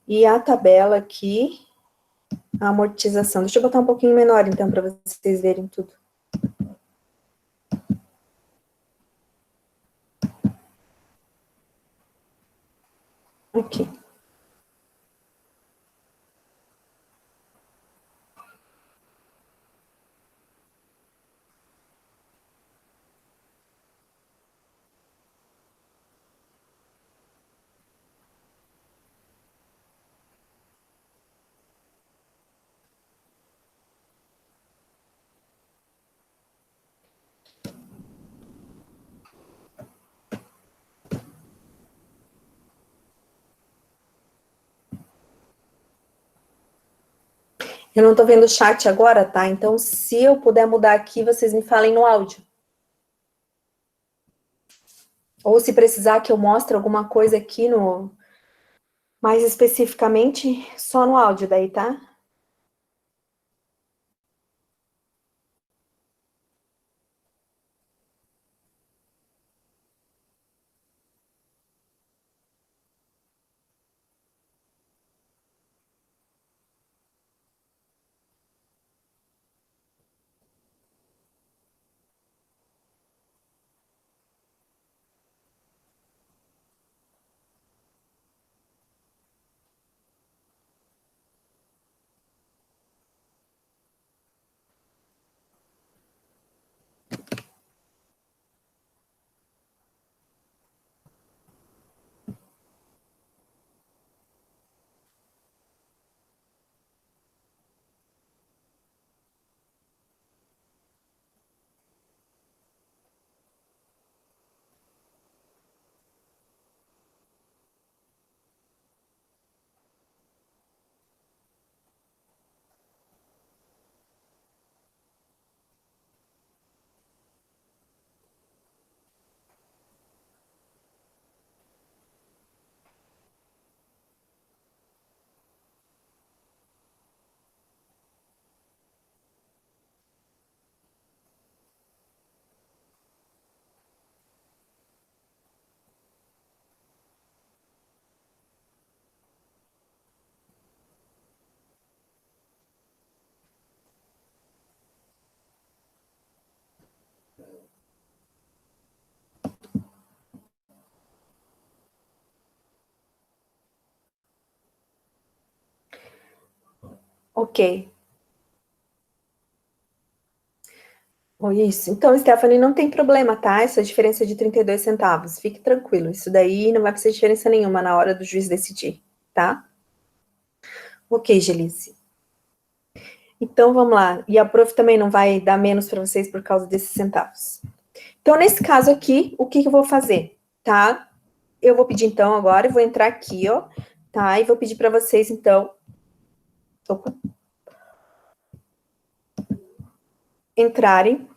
E a tabela aqui, a amortização. Deixa eu botar um pouquinho menor, então, para vocês verem tudo. Aqui. Eu não tô vendo o chat agora, tá? Então, se eu puder mudar aqui, vocês me falem no áudio. Ou se precisar que eu mostre alguma coisa aqui no... mais especificamente, só no áudio daí, tá? Ok. Isso. Então, Stephanie, não tem problema, tá? Essa diferença de 32 centavos. Fique tranquilo. Isso daí não vai fazer diferença nenhuma na hora do juiz decidir, tá? Ok, Gelice. Então, vamos lá. E a prof também não vai dar menos para vocês por causa desses centavos. Então, nesse caso aqui, o que eu vou fazer, tá? Eu vou pedir, então, agora, eu vou entrar aqui, ó, tá? E vou pedir para vocês, então, entrarem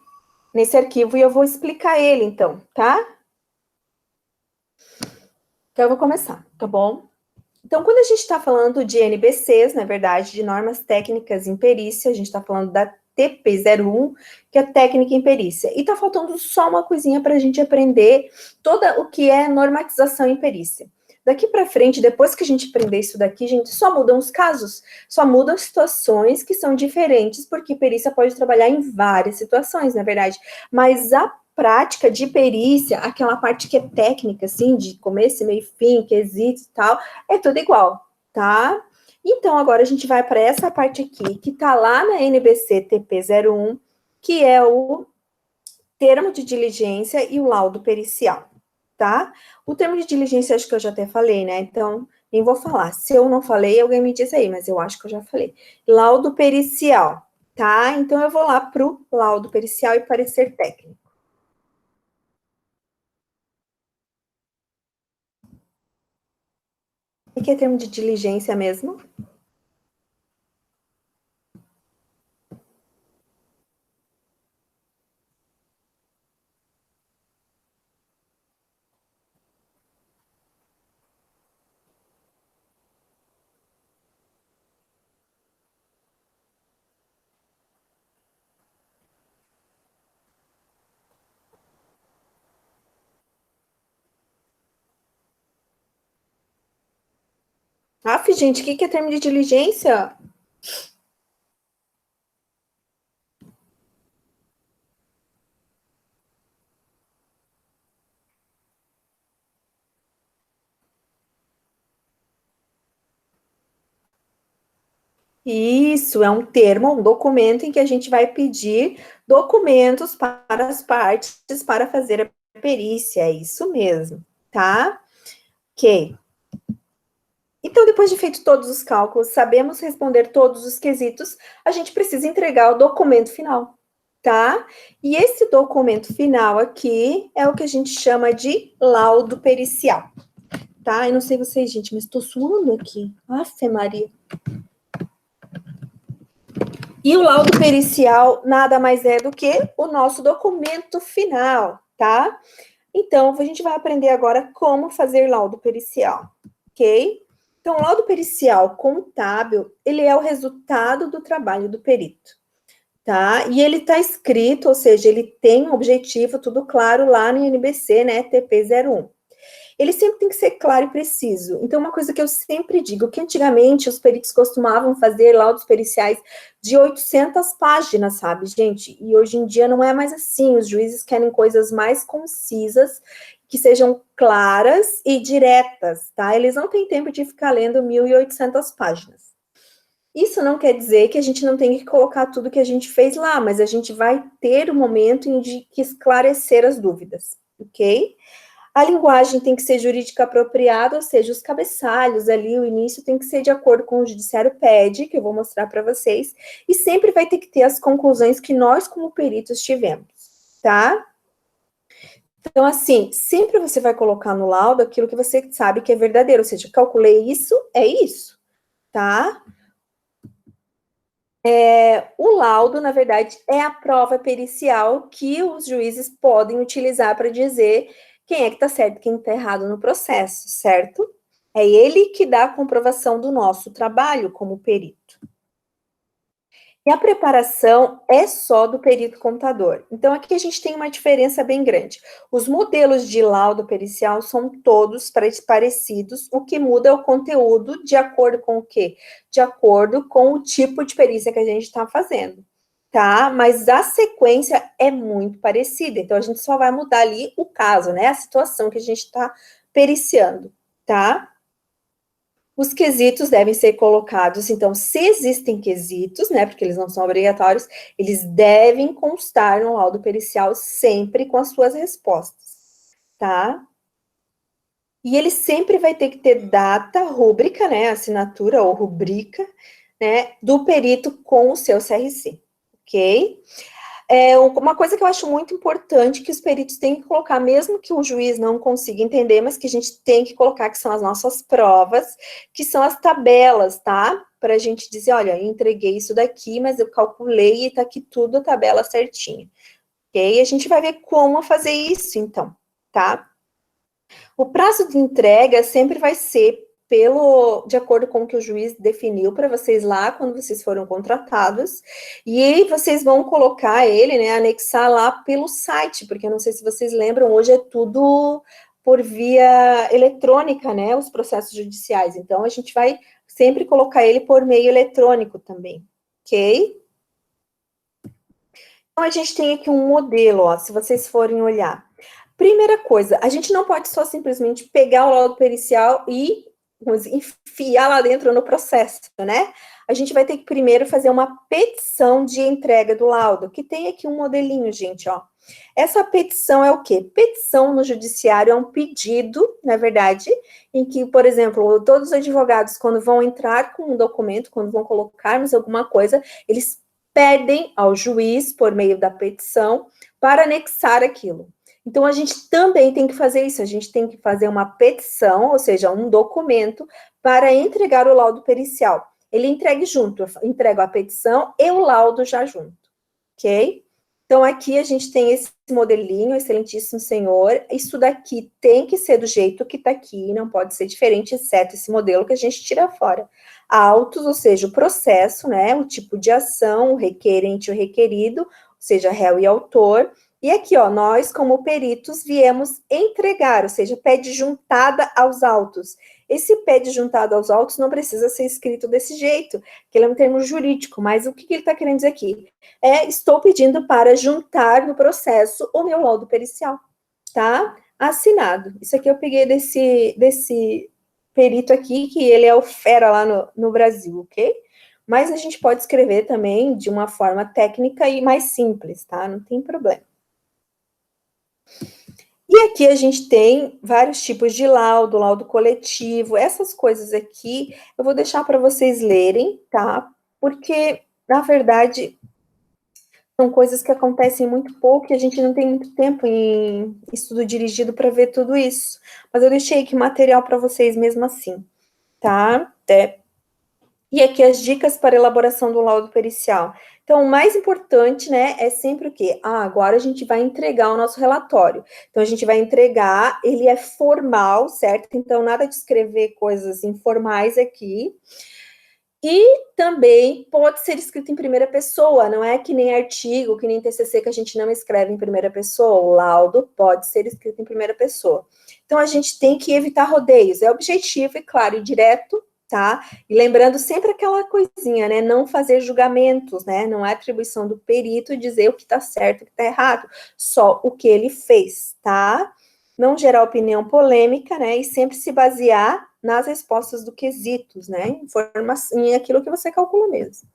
nesse arquivo e eu vou explicar ele, então, tá? Então, eu vou começar, tá bom? Então, quando a gente está falando de NBCs, na verdade, de normas técnicas em perícia, a gente está falando da TP01, que é técnica em perícia. E está faltando só uma coisinha para a gente aprender toda o que é normatização em perícia. Daqui para frente, depois que a gente aprender isso daqui, gente, só mudam os casos, só mudam situações que são diferentes, porque perícia pode trabalhar em várias situações, na verdade. Mas a prática de perícia, aquela parte que é técnica, assim, de começo, meio, fim, quesitos e tal, é tudo igual, tá? Então, agora a gente vai para essa parte aqui, que tá lá na NBC TP01, que é o termo de diligência e o laudo pericial, tá? O termo de diligência, acho que eu já até falei, né? Então, nem vou falar. Se eu não falei, alguém me diz aí, mas eu acho que eu já falei. Laudo pericial, tá? Então, eu vou lá pro laudo pericial e parecer técnico. O que é termo de diligência mesmo? Gente, o que é termo de diligência? Isso é um termo, um documento em que a gente vai pedir documentos para as partes para fazer a perícia, é isso mesmo, tá? Ok. Então, depois de feito todos os cálculos, sabemos responder todos os quesitos, a gente precisa entregar o documento final, tá? E esse documento final aqui é o que a gente chama de laudo pericial, tá? Eu não sei vocês, gente, mas estou suando aqui. Afe Maria. E o laudo pericial nada mais é do que o nosso documento final, tá? Então, a gente vai aprender agora como fazer laudo pericial, ok? Então, o laudo pericial contábil, ele é o resultado do trabalho do perito, tá? E ele está escrito, ou seja, ele tem um objetivo, tudo claro lá no NBC, né, TP01. Ele sempre tem que ser claro e preciso. Então, uma coisa que eu sempre digo, que antigamente os peritos costumavam fazer laudos periciais de 800 páginas, sabe, gente? E hoje em dia não é mais assim, os juízes querem coisas mais concisas, que sejam claras e diretas, tá? Eles não têm tempo de ficar lendo 1.800 páginas. Isso não quer dizer que a gente não tem que colocar tudo que a gente fez lá, mas a gente vai ter o momento em que esclarecer as dúvidas, ok? A linguagem tem que ser jurídica apropriada, ou seja, os cabeçalhos ali, o início tem que ser de acordo com o judiciário pede, que eu vou mostrar para vocês, e sempre vai ter que ter as conclusões que nós, como peritos, tivemos, tá? Então, assim, sempre você vai colocar no laudo aquilo que você sabe que é verdadeiro, ou seja, calculei isso, é isso, tá? O laudo, na verdade, é a prova pericial que os juízes podem utilizar para dizer quem é que está certo, quem está errado no processo, certo? É ele que dá a comprovação do nosso trabalho como perito. E a preparação é só do perito contador. Então, aqui a gente tem uma diferença bem grande. Os modelos de laudo pericial são todos parecidos, o que muda é o conteúdo de acordo com o quê? De acordo com o tipo de perícia que a gente está fazendo, tá? Mas a sequência é muito parecida, então a gente só vai mudar ali o caso, né? A situação que a gente está periciando, tá? Os quesitos devem ser colocados, então, se existem quesitos, né, porque eles não são obrigatórios, eles devem constar no laudo pericial sempre com as suas respostas, tá? E ele sempre vai ter que ter data, rúbrica, né, assinatura ou rubrica, né, do perito com o seu CRC, ok? Uma coisa que eu acho muito importante que os peritos têm que colocar, mesmo que o juiz não consiga entender, mas que a gente tem que colocar, que são as nossas provas, que são as tabelas, tá? Para a gente dizer, olha, eu entreguei isso daqui, mas eu calculei e tá aqui tudo a tabela certinha, ok? E a gente vai ver como fazer isso, então, tá? O prazo de entrega sempre vai ser de acordo com o que o juiz definiu para vocês lá quando vocês foram contratados, e aí vocês vão colocar ele, né, anexar lá pelo site, porque eu não sei se vocês lembram, hoje é tudo por via eletrônica, né, os processos judiciais, então a gente vai sempre colocar ele por meio eletrônico também, ok? Então a gente tem aqui um modelo, ó, se vocês forem olhar. Primeira coisa, a gente não pode só simplesmente pegar o laudo pericial e enfiar lá dentro no processo, né? A gente vai ter que primeiro fazer uma petição de entrega do laudo, que tem aqui um modelinho, gente, ó. Essa petição é o quê? Petição no judiciário é um pedido, na verdade, em que, por exemplo, todos os advogados, quando vão entrar com um documento, quando vão colocarmos alguma coisa, eles pedem ao juiz, por meio da petição, para anexar aquilo. Então, a gente também tem que fazer isso, a gente tem que fazer uma petição, ou seja, um documento, para entregar o laudo pericial. Ele entregue junto, eu entrego a petição e o laudo já junto, ok? Então, aqui a gente tem esse modelinho, excelentíssimo senhor, isso daqui tem que ser do jeito que está aqui, não pode ser diferente, exceto esse modelo que a gente tira fora. Autos, ou seja, o processo, né, o tipo de ação, o requerente, o requerido, ou seja, réu e autor. E aqui, ó, nós, como peritos, viemos entregar, ou seja, pede juntada aos autos. Esse pede juntada aos autos não precisa ser escrito desse jeito, que ele é um termo jurídico, mas o que ele está querendo dizer aqui? Estou pedindo para juntar no processo o meu laudo pericial, tá? Assinado. Isso aqui eu peguei desse perito aqui, que ele é o fera lá no Brasil, ok? Mas a gente pode escrever também de uma forma técnica e mais simples, tá? Não tem problema. E aqui a gente tem vários tipos de laudo, laudo coletivo, essas coisas aqui eu vou deixar para vocês lerem, tá? Porque, na verdade, são coisas que acontecem muito pouco e a gente não tem muito tempo em estudo dirigido para ver tudo isso. Mas eu deixei aqui material para vocês mesmo assim, tá? E aqui as dicas para elaboração do laudo pericial. Então, o mais importante, né, é sempre o quê? Agora a gente vai entregar o nosso relatório. Então, a gente vai entregar, ele é formal, certo? Então, nada de escrever coisas informais aqui. E também pode ser escrito em primeira pessoa, não é que nem artigo, que nem TCC, que a gente não escreve em primeira pessoa. O laudo pode ser escrito em primeira pessoa. Então, a gente tem que evitar rodeios. É objetivo e claro e direto, tá? E lembrando sempre aquela coisinha, né? Não fazer julgamentos, né? Não é atribuição do perito dizer o que tá certo e o que tá errado, só o que ele fez, tá? Não gerar opinião polêmica, né? E sempre se basear nas respostas do quesitos, né? Em aquilo que você calcula mesmo,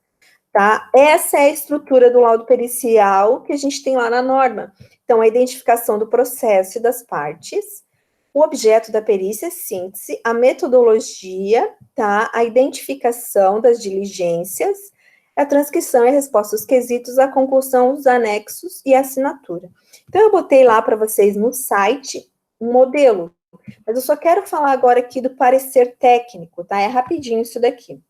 tá? Essa é a estrutura do laudo pericial que a gente tem lá na norma. Então, a identificação do processo e das partes, o objeto da perícia, síntese, a metodologia, tá? A identificação das diligências, a transcrição e a resposta dos quesitos, a conclusão dos anexos e a assinatura. Então, eu botei lá para vocês no site um modelo, mas eu só quero falar agora aqui do parecer técnico, tá? É rapidinho isso daqui.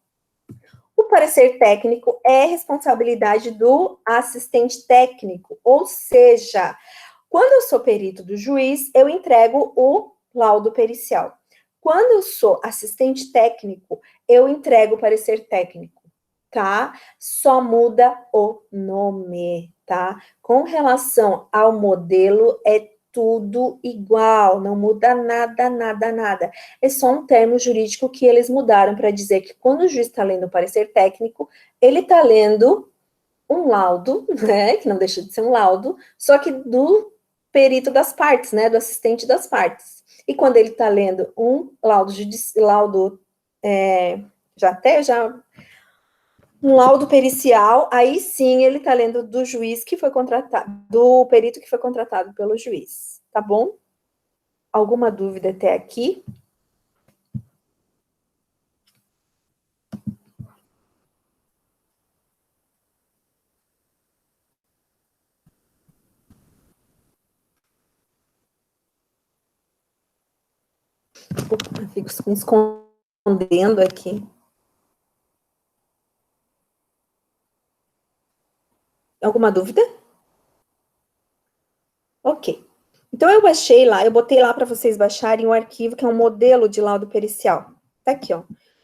O parecer técnico é responsabilidade do assistente técnico, ou seja, quando eu sou perito do juiz, eu entrego o laudo pericial. Quando eu sou assistente técnico, eu entrego o parecer técnico, tá? Só muda o nome, tá? Com relação ao modelo, é tudo igual, não muda nada, nada, nada. É só um termo jurídico que eles mudaram para dizer que quando o juiz está lendo o parecer técnico, ele está lendo um laudo, né, que não deixa de ser um laudo, só que do perito das partes, né, do assistente das partes. E quando ele está lendo um laudo um laudo pericial, aí sim ele está lendo do juiz que foi contratado, do perito que foi contratado pelo juiz, tá bom? Alguma dúvida até aqui? Eu fico me escondendo aqui. Alguma dúvida? Ok. Então, eu baixei lá, eu botei lá para vocês baixarem um arquivo que é um modelo de laudo pericial. Tá aqui, ó.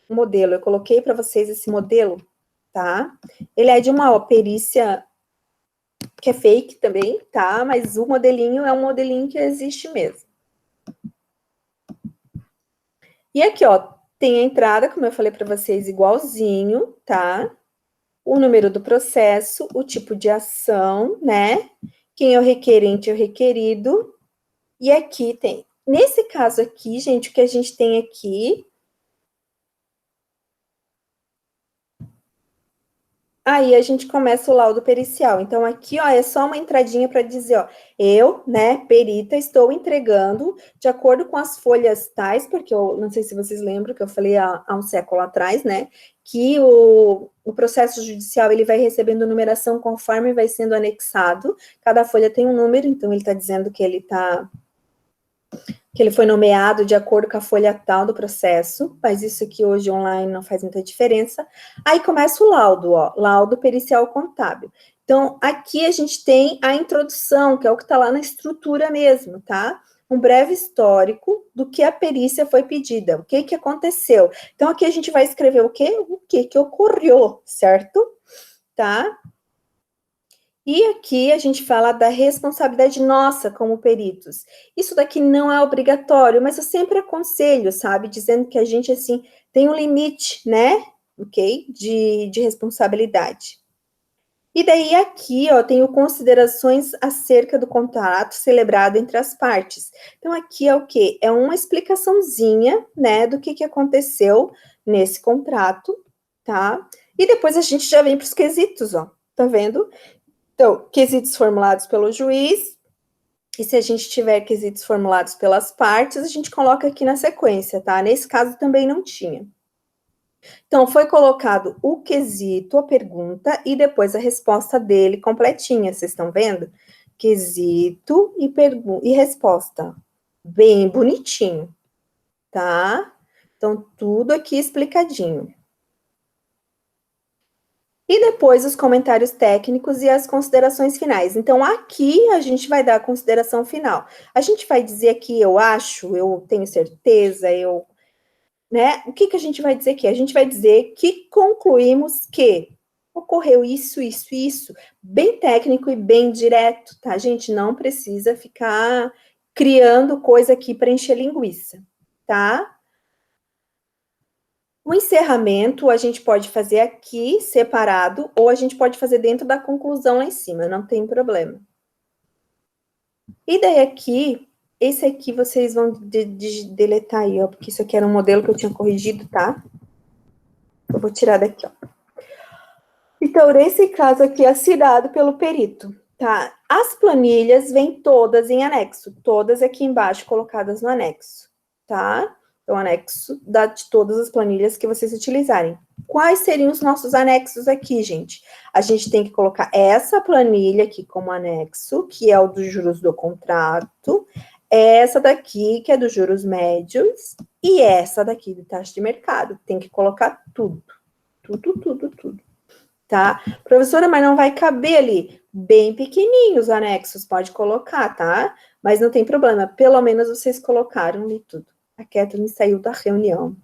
Um modelo. Eu coloquei para vocês esse modelo, tá? Ele é de uma perícia que é fake também, tá? Mas o modelinho é um modelinho que existe mesmo. E aqui, ó, tem a entrada, como eu falei para vocês, igualzinho, tá? O número do processo, o tipo de ação, né? Quem é o requerente e o requerido. E aqui tem. Nesse caso aqui, gente, o que a gente tem aqui. Aí a gente começa o laudo pericial. Então, aqui, ó, é só uma entradinha para dizer, ó, eu, né, perita, estou entregando de acordo com as folhas tais, porque eu não sei se vocês lembram que eu falei há um século atrás, né, que o processo judicial ele vai recebendo numeração conforme vai sendo anexado. Cada folha tem um número, então ele está dizendo que ele foi nomeado de acordo com a folha tal do processo, mas isso aqui hoje online não faz muita diferença. Aí começa o laudo, ó, laudo pericial contábil. Então, aqui a gente tem a introdução, que é o que está lá na estrutura mesmo, tá? Um breve histórico do que a perícia foi pedida, o que aconteceu. Então, aqui a gente vai escrever o quê? O que ocorreu, certo? Tá? E aqui a gente fala da responsabilidade nossa como peritos. Isso daqui não é obrigatório, mas eu sempre aconselho, sabe? Dizendo que a gente, assim, tem um limite, né? Ok? De responsabilidade. E daí aqui, ó, tenho considerações acerca do contrato celebrado entre as partes. Então, aqui é o quê? É uma explicaçãozinha, né, do que aconteceu nesse contrato, tá? E depois a gente já vem para os quesitos, ó. Tá vendo? Então, quesitos formulados pelo juiz, e se a gente tiver quesitos formulados pelas partes, a gente coloca aqui na sequência, tá? Nesse caso também não tinha. Então, foi colocado o quesito, a pergunta, e depois a resposta dele completinha, vocês estão vendo? Quesito e resposta. Bem bonitinho, tá? Então, tudo aqui explicadinho. E depois os comentários técnicos e as considerações finais. Então, aqui a gente vai dar a consideração final. A gente vai dizer aqui, eu acho, eu tenho certeza, né? O que a gente vai dizer aqui? A gente vai dizer que concluímos que ocorreu isso, isso, isso, bem técnico e bem direto, tá? A gente não precisa ficar criando coisa aqui para encher linguiça, tá? O encerramento a gente pode fazer aqui, separado, ou a gente pode fazer dentro da conclusão lá em cima, não tem problema. E daí aqui, esse aqui vocês vão deletar aí, ó, porque isso aqui era um modelo que eu tinha corrigido, tá? Eu vou tirar daqui, ó. Então, nesse caso aqui, assinado pelo perito, tá? As planilhas vêm todas em anexo, todas aqui embaixo colocadas no anexo, tá? Então, anexo de todas as planilhas que vocês utilizarem. Quais seriam os nossos anexos aqui, gente? A gente tem que colocar essa planilha aqui como anexo, que é o dos juros do contrato, essa daqui, que é dos juros médios, e essa daqui de taxa de mercado. Tem que colocar tudo, tudo. Tá? Professora, mas não vai caber ali. Bem pequenininhos os anexos, pode colocar, tá? Mas não tem problema, pelo menos vocês colocaram ali tudo. A Kathleen saiu da reunião.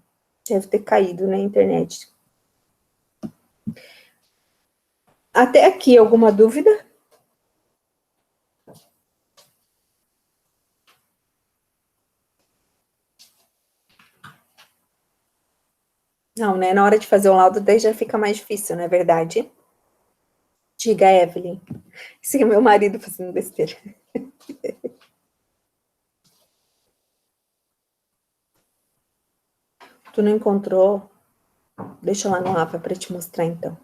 Deve ter caído na internet. Até aqui, alguma dúvida? Não, né? Na hora de fazer o laudo, daí já fica mais difícil, não é verdade? Diga, Evelyn. Esse é meu marido fazendo besteira. Tu não encontrou? Deixa eu lá no mapa para te mostrar, então.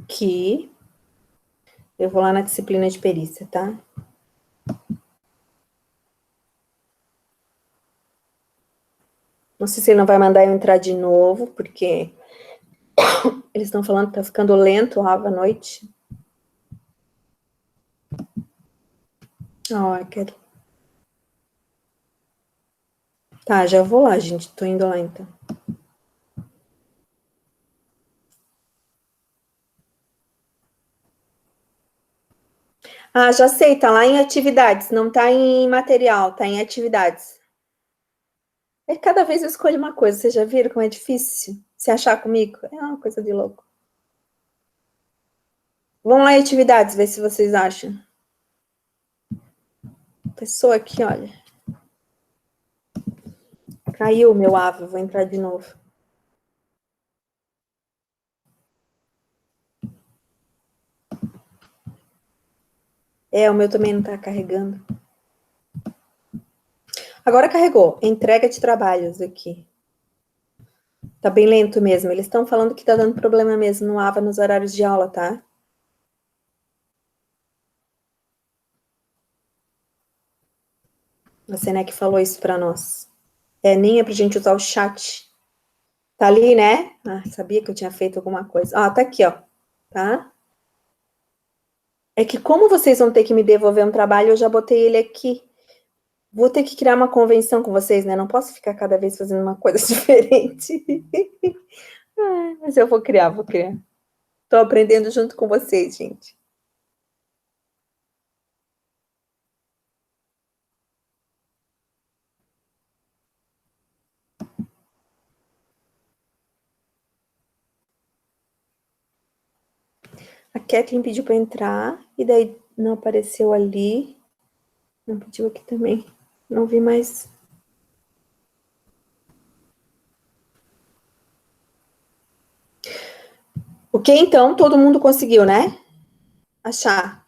Aqui. Eu vou lá na disciplina de perícia, tá? Não sei se ele não vai mandar eu entrar de novo, porque eles estão falando que tá ficando lento lá à noite. Ó, quero... Tá, já vou lá, gente. Tô indo lá, então. Ah, já sei, tá lá em atividades, não tá em material, tá em atividades. É cada vez eu escolho uma coisa, vocês já viram como é difícil se achar comigo? É uma coisa de louco. Vamos lá em atividades, ver se vocês acham. Pessoa aqui, olha. Caiu o meu ave, vou entrar de novo. É, o meu também não tá carregando. Agora carregou. Entrega de trabalhos aqui. Tá bem lento mesmo. Eles estão falando que tá dando problema mesmo no AVA nos horários de aula, tá? A Senec falou isso pra nós. É, nem é pra gente usar o chat. Tá ali, né? Ah, sabia que eu tinha feito alguma coisa. Ah, tá aqui, ó. Tá? É que como vocês vão ter que me devolver um trabalho, eu já botei ele aqui. Vou ter que criar uma convenção com vocês, né? Não posso ficar cada vez fazendo uma coisa diferente. Mas eu vou criar, vou criar. Tô aprendendo junto com vocês, gente. A Kathleen pediu para entrar, e daí não apareceu ali. Não pediu aqui também. Não vi mais. Ok, então, todo mundo conseguiu, né? Achar.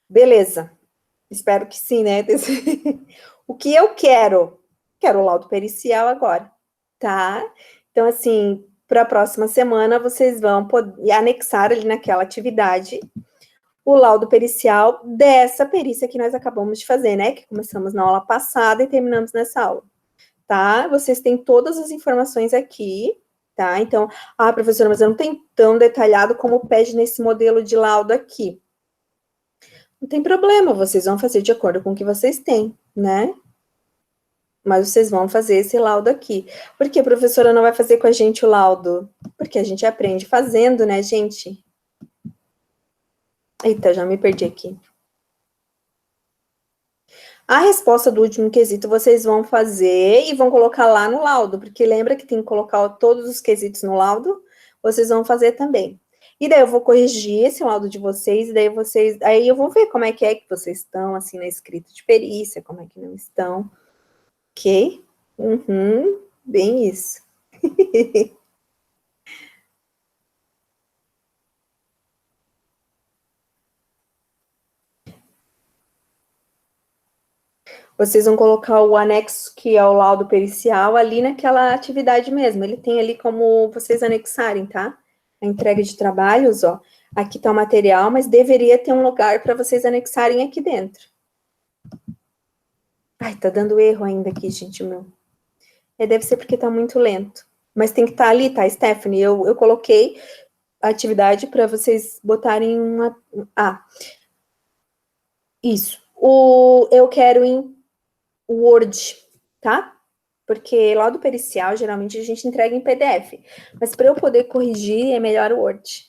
Beleza. Espero que sim, né? O que eu quero? Quero o laudo pericial agora, tá? Então, assim, para a próxima semana, vocês vão poder anexar ali naquela atividade o laudo pericial dessa perícia que nós acabamos de fazer, né? Que começamos na aula passada e terminamos nessa aula, tá? Vocês têm todas as informações aqui, tá? Então, professora, mas eu não tenho tão detalhado como pede nesse modelo de laudo aqui. Não tem problema, vocês vão fazer de acordo com o que vocês têm, né? Mas vocês vão fazer esse laudo aqui. Por que a professora não vai fazer com a gente o laudo? Porque a gente aprende fazendo, né, gente? Eita, já me perdi aqui. A resposta do último quesito vocês vão fazer e vão colocar lá no laudo, porque lembra que tem que colocar todos os quesitos no laudo? Vocês vão fazer também. E daí eu vou corrigir esse laudo de vocês, e daí aí eu vou ver como é que vocês estão, assim, na escrita de perícia, como é que não estão. Ok? Uhum, bem isso. Vocês vão colocar o anexo, que é o laudo pericial, ali naquela atividade mesmo. Ele tem ali como vocês anexarem, tá? A entrega de trabalhos, ó. Aqui tá o material, mas deveria ter um lugar para vocês anexarem aqui dentro. Ai, tá dando erro ainda aqui, gente, meu. Deve ser porque tá muito lento. Mas tem que estar ali, tá, Stephanie? Eu coloquei a atividade para vocês botarem uma... Isso. Eu quero em Word, tá? Porque lá do pericial, geralmente, a gente entrega em PDF. Mas para eu poder corrigir, é melhor o Word.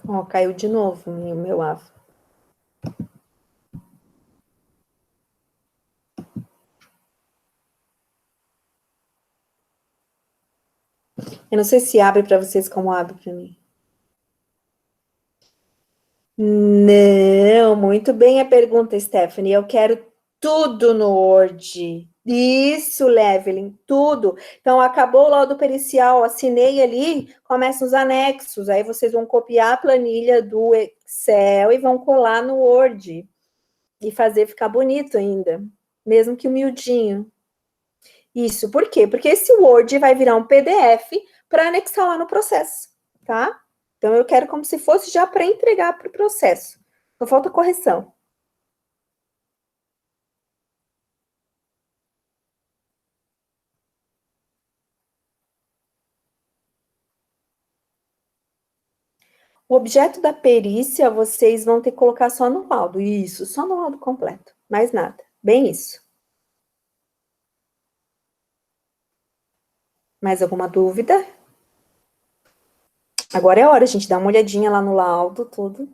Ó, caiu de novo o meu AVA. Eu não sei se abre para vocês como abre para mim. Não, muito bem a pergunta, Stephanie. Eu quero Tudo no Word. Isso, Leveling, tudo. Então, acabou o laudo pericial, assinei ali, começam os anexos. Aí vocês vão copiar a planilha do Excel e vão colar no Word. E fazer ficar bonito ainda, mesmo que humildinho. Isso, por quê? Porque esse Word vai virar um PDF para anexar lá no processo, tá? Então, eu quero como se fosse já para entregar para o processo. Só falta correção. O objeto da perícia, vocês vão ter que colocar só no laudo. Isso, só no laudo completo. Mais nada. Bem isso. Mais alguma dúvida? Agora é a hora, a gente, dar uma olhadinha lá no laudo, tudo.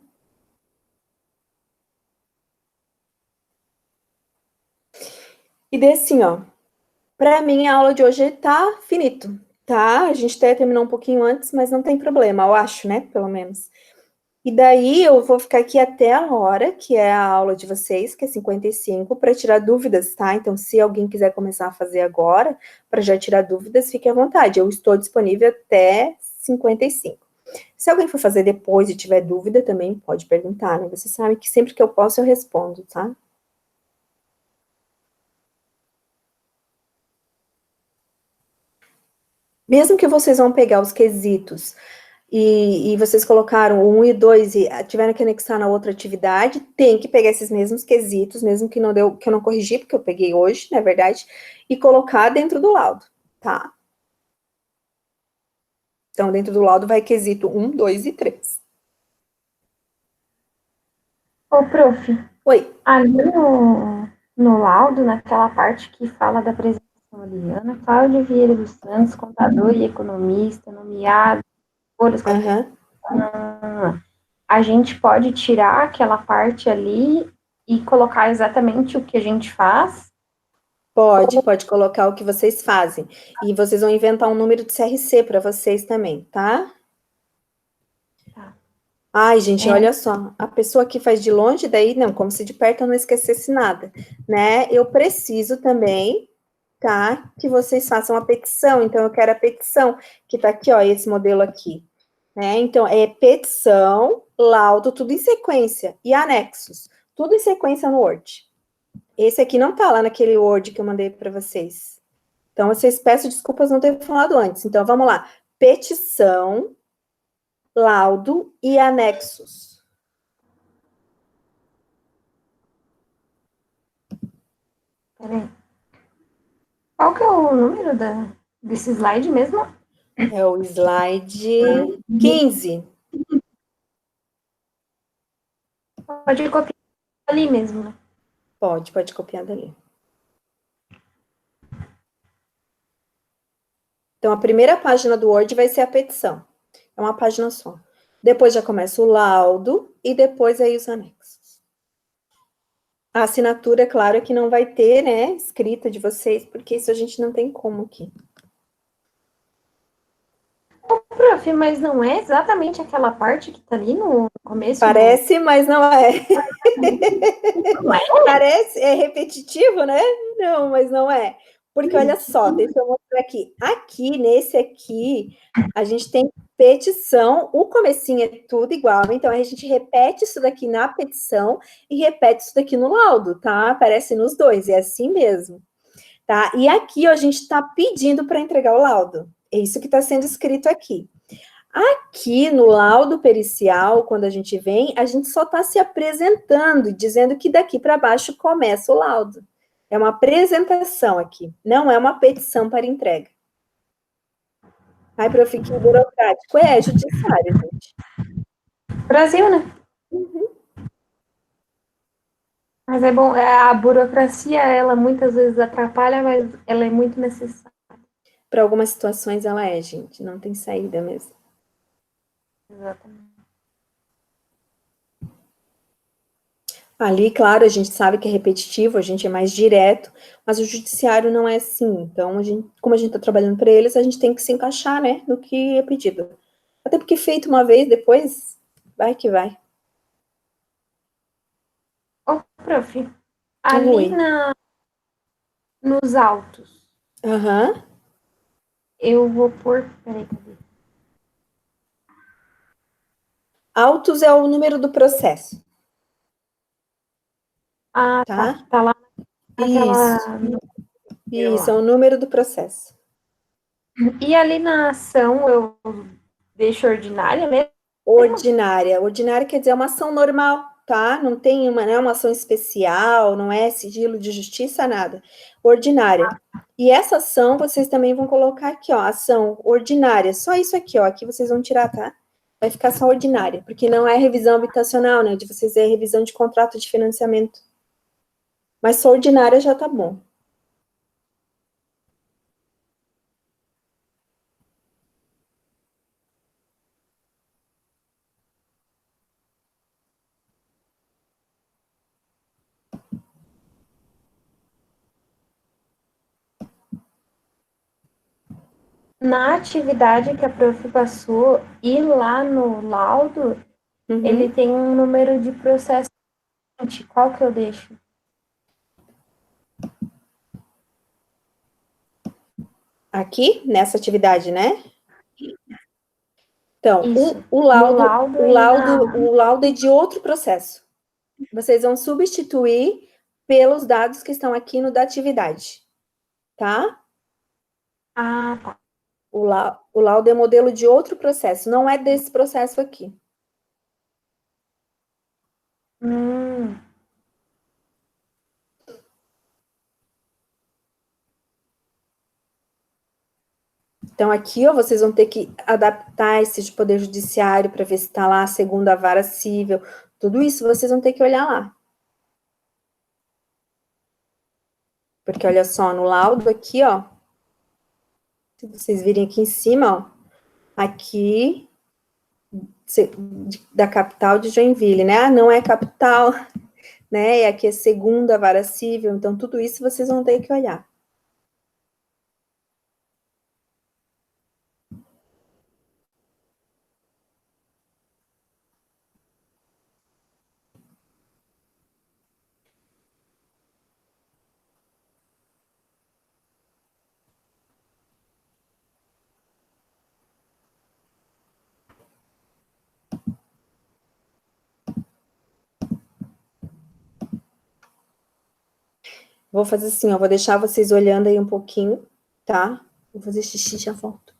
E daí assim, ó. Para mim, a aula de hoje tá finito, tá? A gente até terminou um pouquinho antes, mas não tem problema, eu acho, né? Pelo menos. E daí eu vou ficar aqui até a hora, que é a aula de vocês, que é 55, para tirar dúvidas, tá? Então, se alguém quiser começar a fazer agora, para já tirar dúvidas, fique à vontade. Eu estou disponível até 55. Se alguém for fazer depois e tiver dúvida, também pode perguntar, né? Você sabe que sempre que eu posso, eu respondo, tá? Mesmo que vocês vão pegar os quesitos e vocês colocaram o 1 e 2 e tiveram que anexar na outra atividade, tem que pegar esses mesmos quesitos, mesmo que não deu, que eu não corrigi, porque eu peguei hoje, na verdade, e colocar dentro do laudo, tá? Então, dentro do laudo vai quesito 1, 2 e 3. Ô, prof, Oi. ali no laudo, naquela parte que fala da apresentação ali, Ana Cláudia Vieira dos Santos, contador e economista, nomeado, folhas, Aham. a gente pode tirar aquela parte ali e colocar exatamente o que a gente faz. Pode colocar o que vocês fazem. E vocês vão inventar um número de CRC para vocês também, tá? Tá. Ai, gente, olha só, a pessoa que faz de longe, daí, não, como se de perto eu não esquecesse nada, né? Eu preciso também, tá, que vocês façam a petição, então eu quero a petição, que tá aqui, ó, esse modelo aqui, né? Então, é petição, laudo, tudo em sequência, e anexos, tudo em sequência no Word. Esse aqui não tá lá naquele Word que eu mandei para vocês. Então, vocês peço desculpas não ter falado antes. Então, vamos lá. Petição, laudo e anexos. Peraí. Qual que é o número desse slide mesmo? É o slide 15. Pode copiar ali mesmo, né? Pode copiar dali. Então, a primeira página do Word vai ser a petição. É uma página só. Depois já começa o laudo e depois aí os anexos. A assinatura, claro, é que não vai ter, né, escrita de vocês, porque isso a gente não tem como aqui. Prof, mas não é exatamente aquela parte que tá ali no começo? Parece, mas não é. Não é? Parece, é repetitivo, né? Não, mas não é. Porque olha só, deixa eu mostrar aqui. Aqui, nesse aqui, a gente tem petição, o comecinho é tudo igual, então a gente repete isso daqui na petição e repete isso daqui no laudo, tá? Aparece nos dois, é assim mesmo, tá? E aqui, ó, a gente está pedindo para entregar o laudo. É isso que está sendo escrito aqui. Aqui no laudo pericial, quando a gente vem, a gente só está se apresentando, dizendo que daqui para baixo começa o laudo. É uma apresentação aqui, não é uma petição para entrega. Ai, prof, que burocrático. É judiciário, gente. Brasil, né? Uhum. Mas é bom, a burocracia, ela muitas vezes atrapalha, mas ela é muito necessária. Para algumas situações ela é, gente, não tem saída mesmo. Exatamente. Ali, claro, a gente sabe que é repetitivo, a gente é mais direto, mas o judiciário não é assim. Então, como a gente está trabalhando para eles, a gente tem que se encaixar, né, no que é pedido. Até porque feito uma vez, depois, vai que vai. Ô, prof, Ali Oi. nos autos, Aham. eu vou pôr. Peraí, cadê? Autos é o número do processo, Ah, tá. tá? Tá lá Isso. naquela. No primeiro Isso, é lá. o número do processo. E ali na ação eu deixo ordinária mesmo? Ordinária. Ordinária quer dizer uma ação normal, tá? Não tem uma, não é uma ação especial, não é sigilo de justiça, nada. Ordinária. E essa ação vocês também vão colocar aqui, ó, ação ordinária. Só isso aqui, ó, aqui vocês vão tirar, tá? Vai ficar só ordinária, porque não é revisão habitacional, né? De vocês é revisão de contrato de financiamento. Mas só ordinária já tá bom. Na atividade que a prof passou e lá no laudo, ele Uhum. tem um número de processo. Qual que eu deixo? Aqui, nessa atividade, né? Então, Isso. o No laudo, laudo o e na. laudo, o laudo é de outro processo. Vocês vão substituir pelos dados que estão aqui no da atividade, tá? Ah, tá. O laudo é modelo de outro processo, não é desse processo aqui. Hum. Então, aqui, ó, vocês vão ter que adaptar esse de Poder Judiciário para ver se está lá a segunda vara civil. Tudo isso vocês vão ter que olhar lá. Porque, olha só, no laudo aqui, ó, se vocês virem aqui em cima, ó, aqui da capital de Joinville, né? Ah, não é capital, né? E aqui é segunda vara civil, então tudo isso vocês vão ter que olhar. Vou fazer assim, ó, vou deixar vocês olhando aí um pouquinho, tá? Vou fazer xixi, já volto.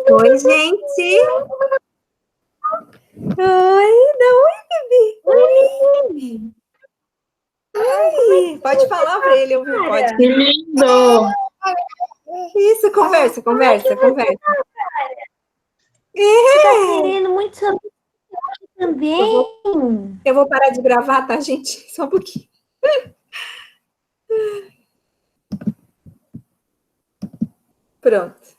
Oi, gente. Oi, Bibi. Oi. Pode falar para ele ouvir o podcast. Que lindo! Isso, conversa. Você tá querendo muito saber também. Eu vou parar de gravar, tá, gente? Só um pouquinho. Pronto.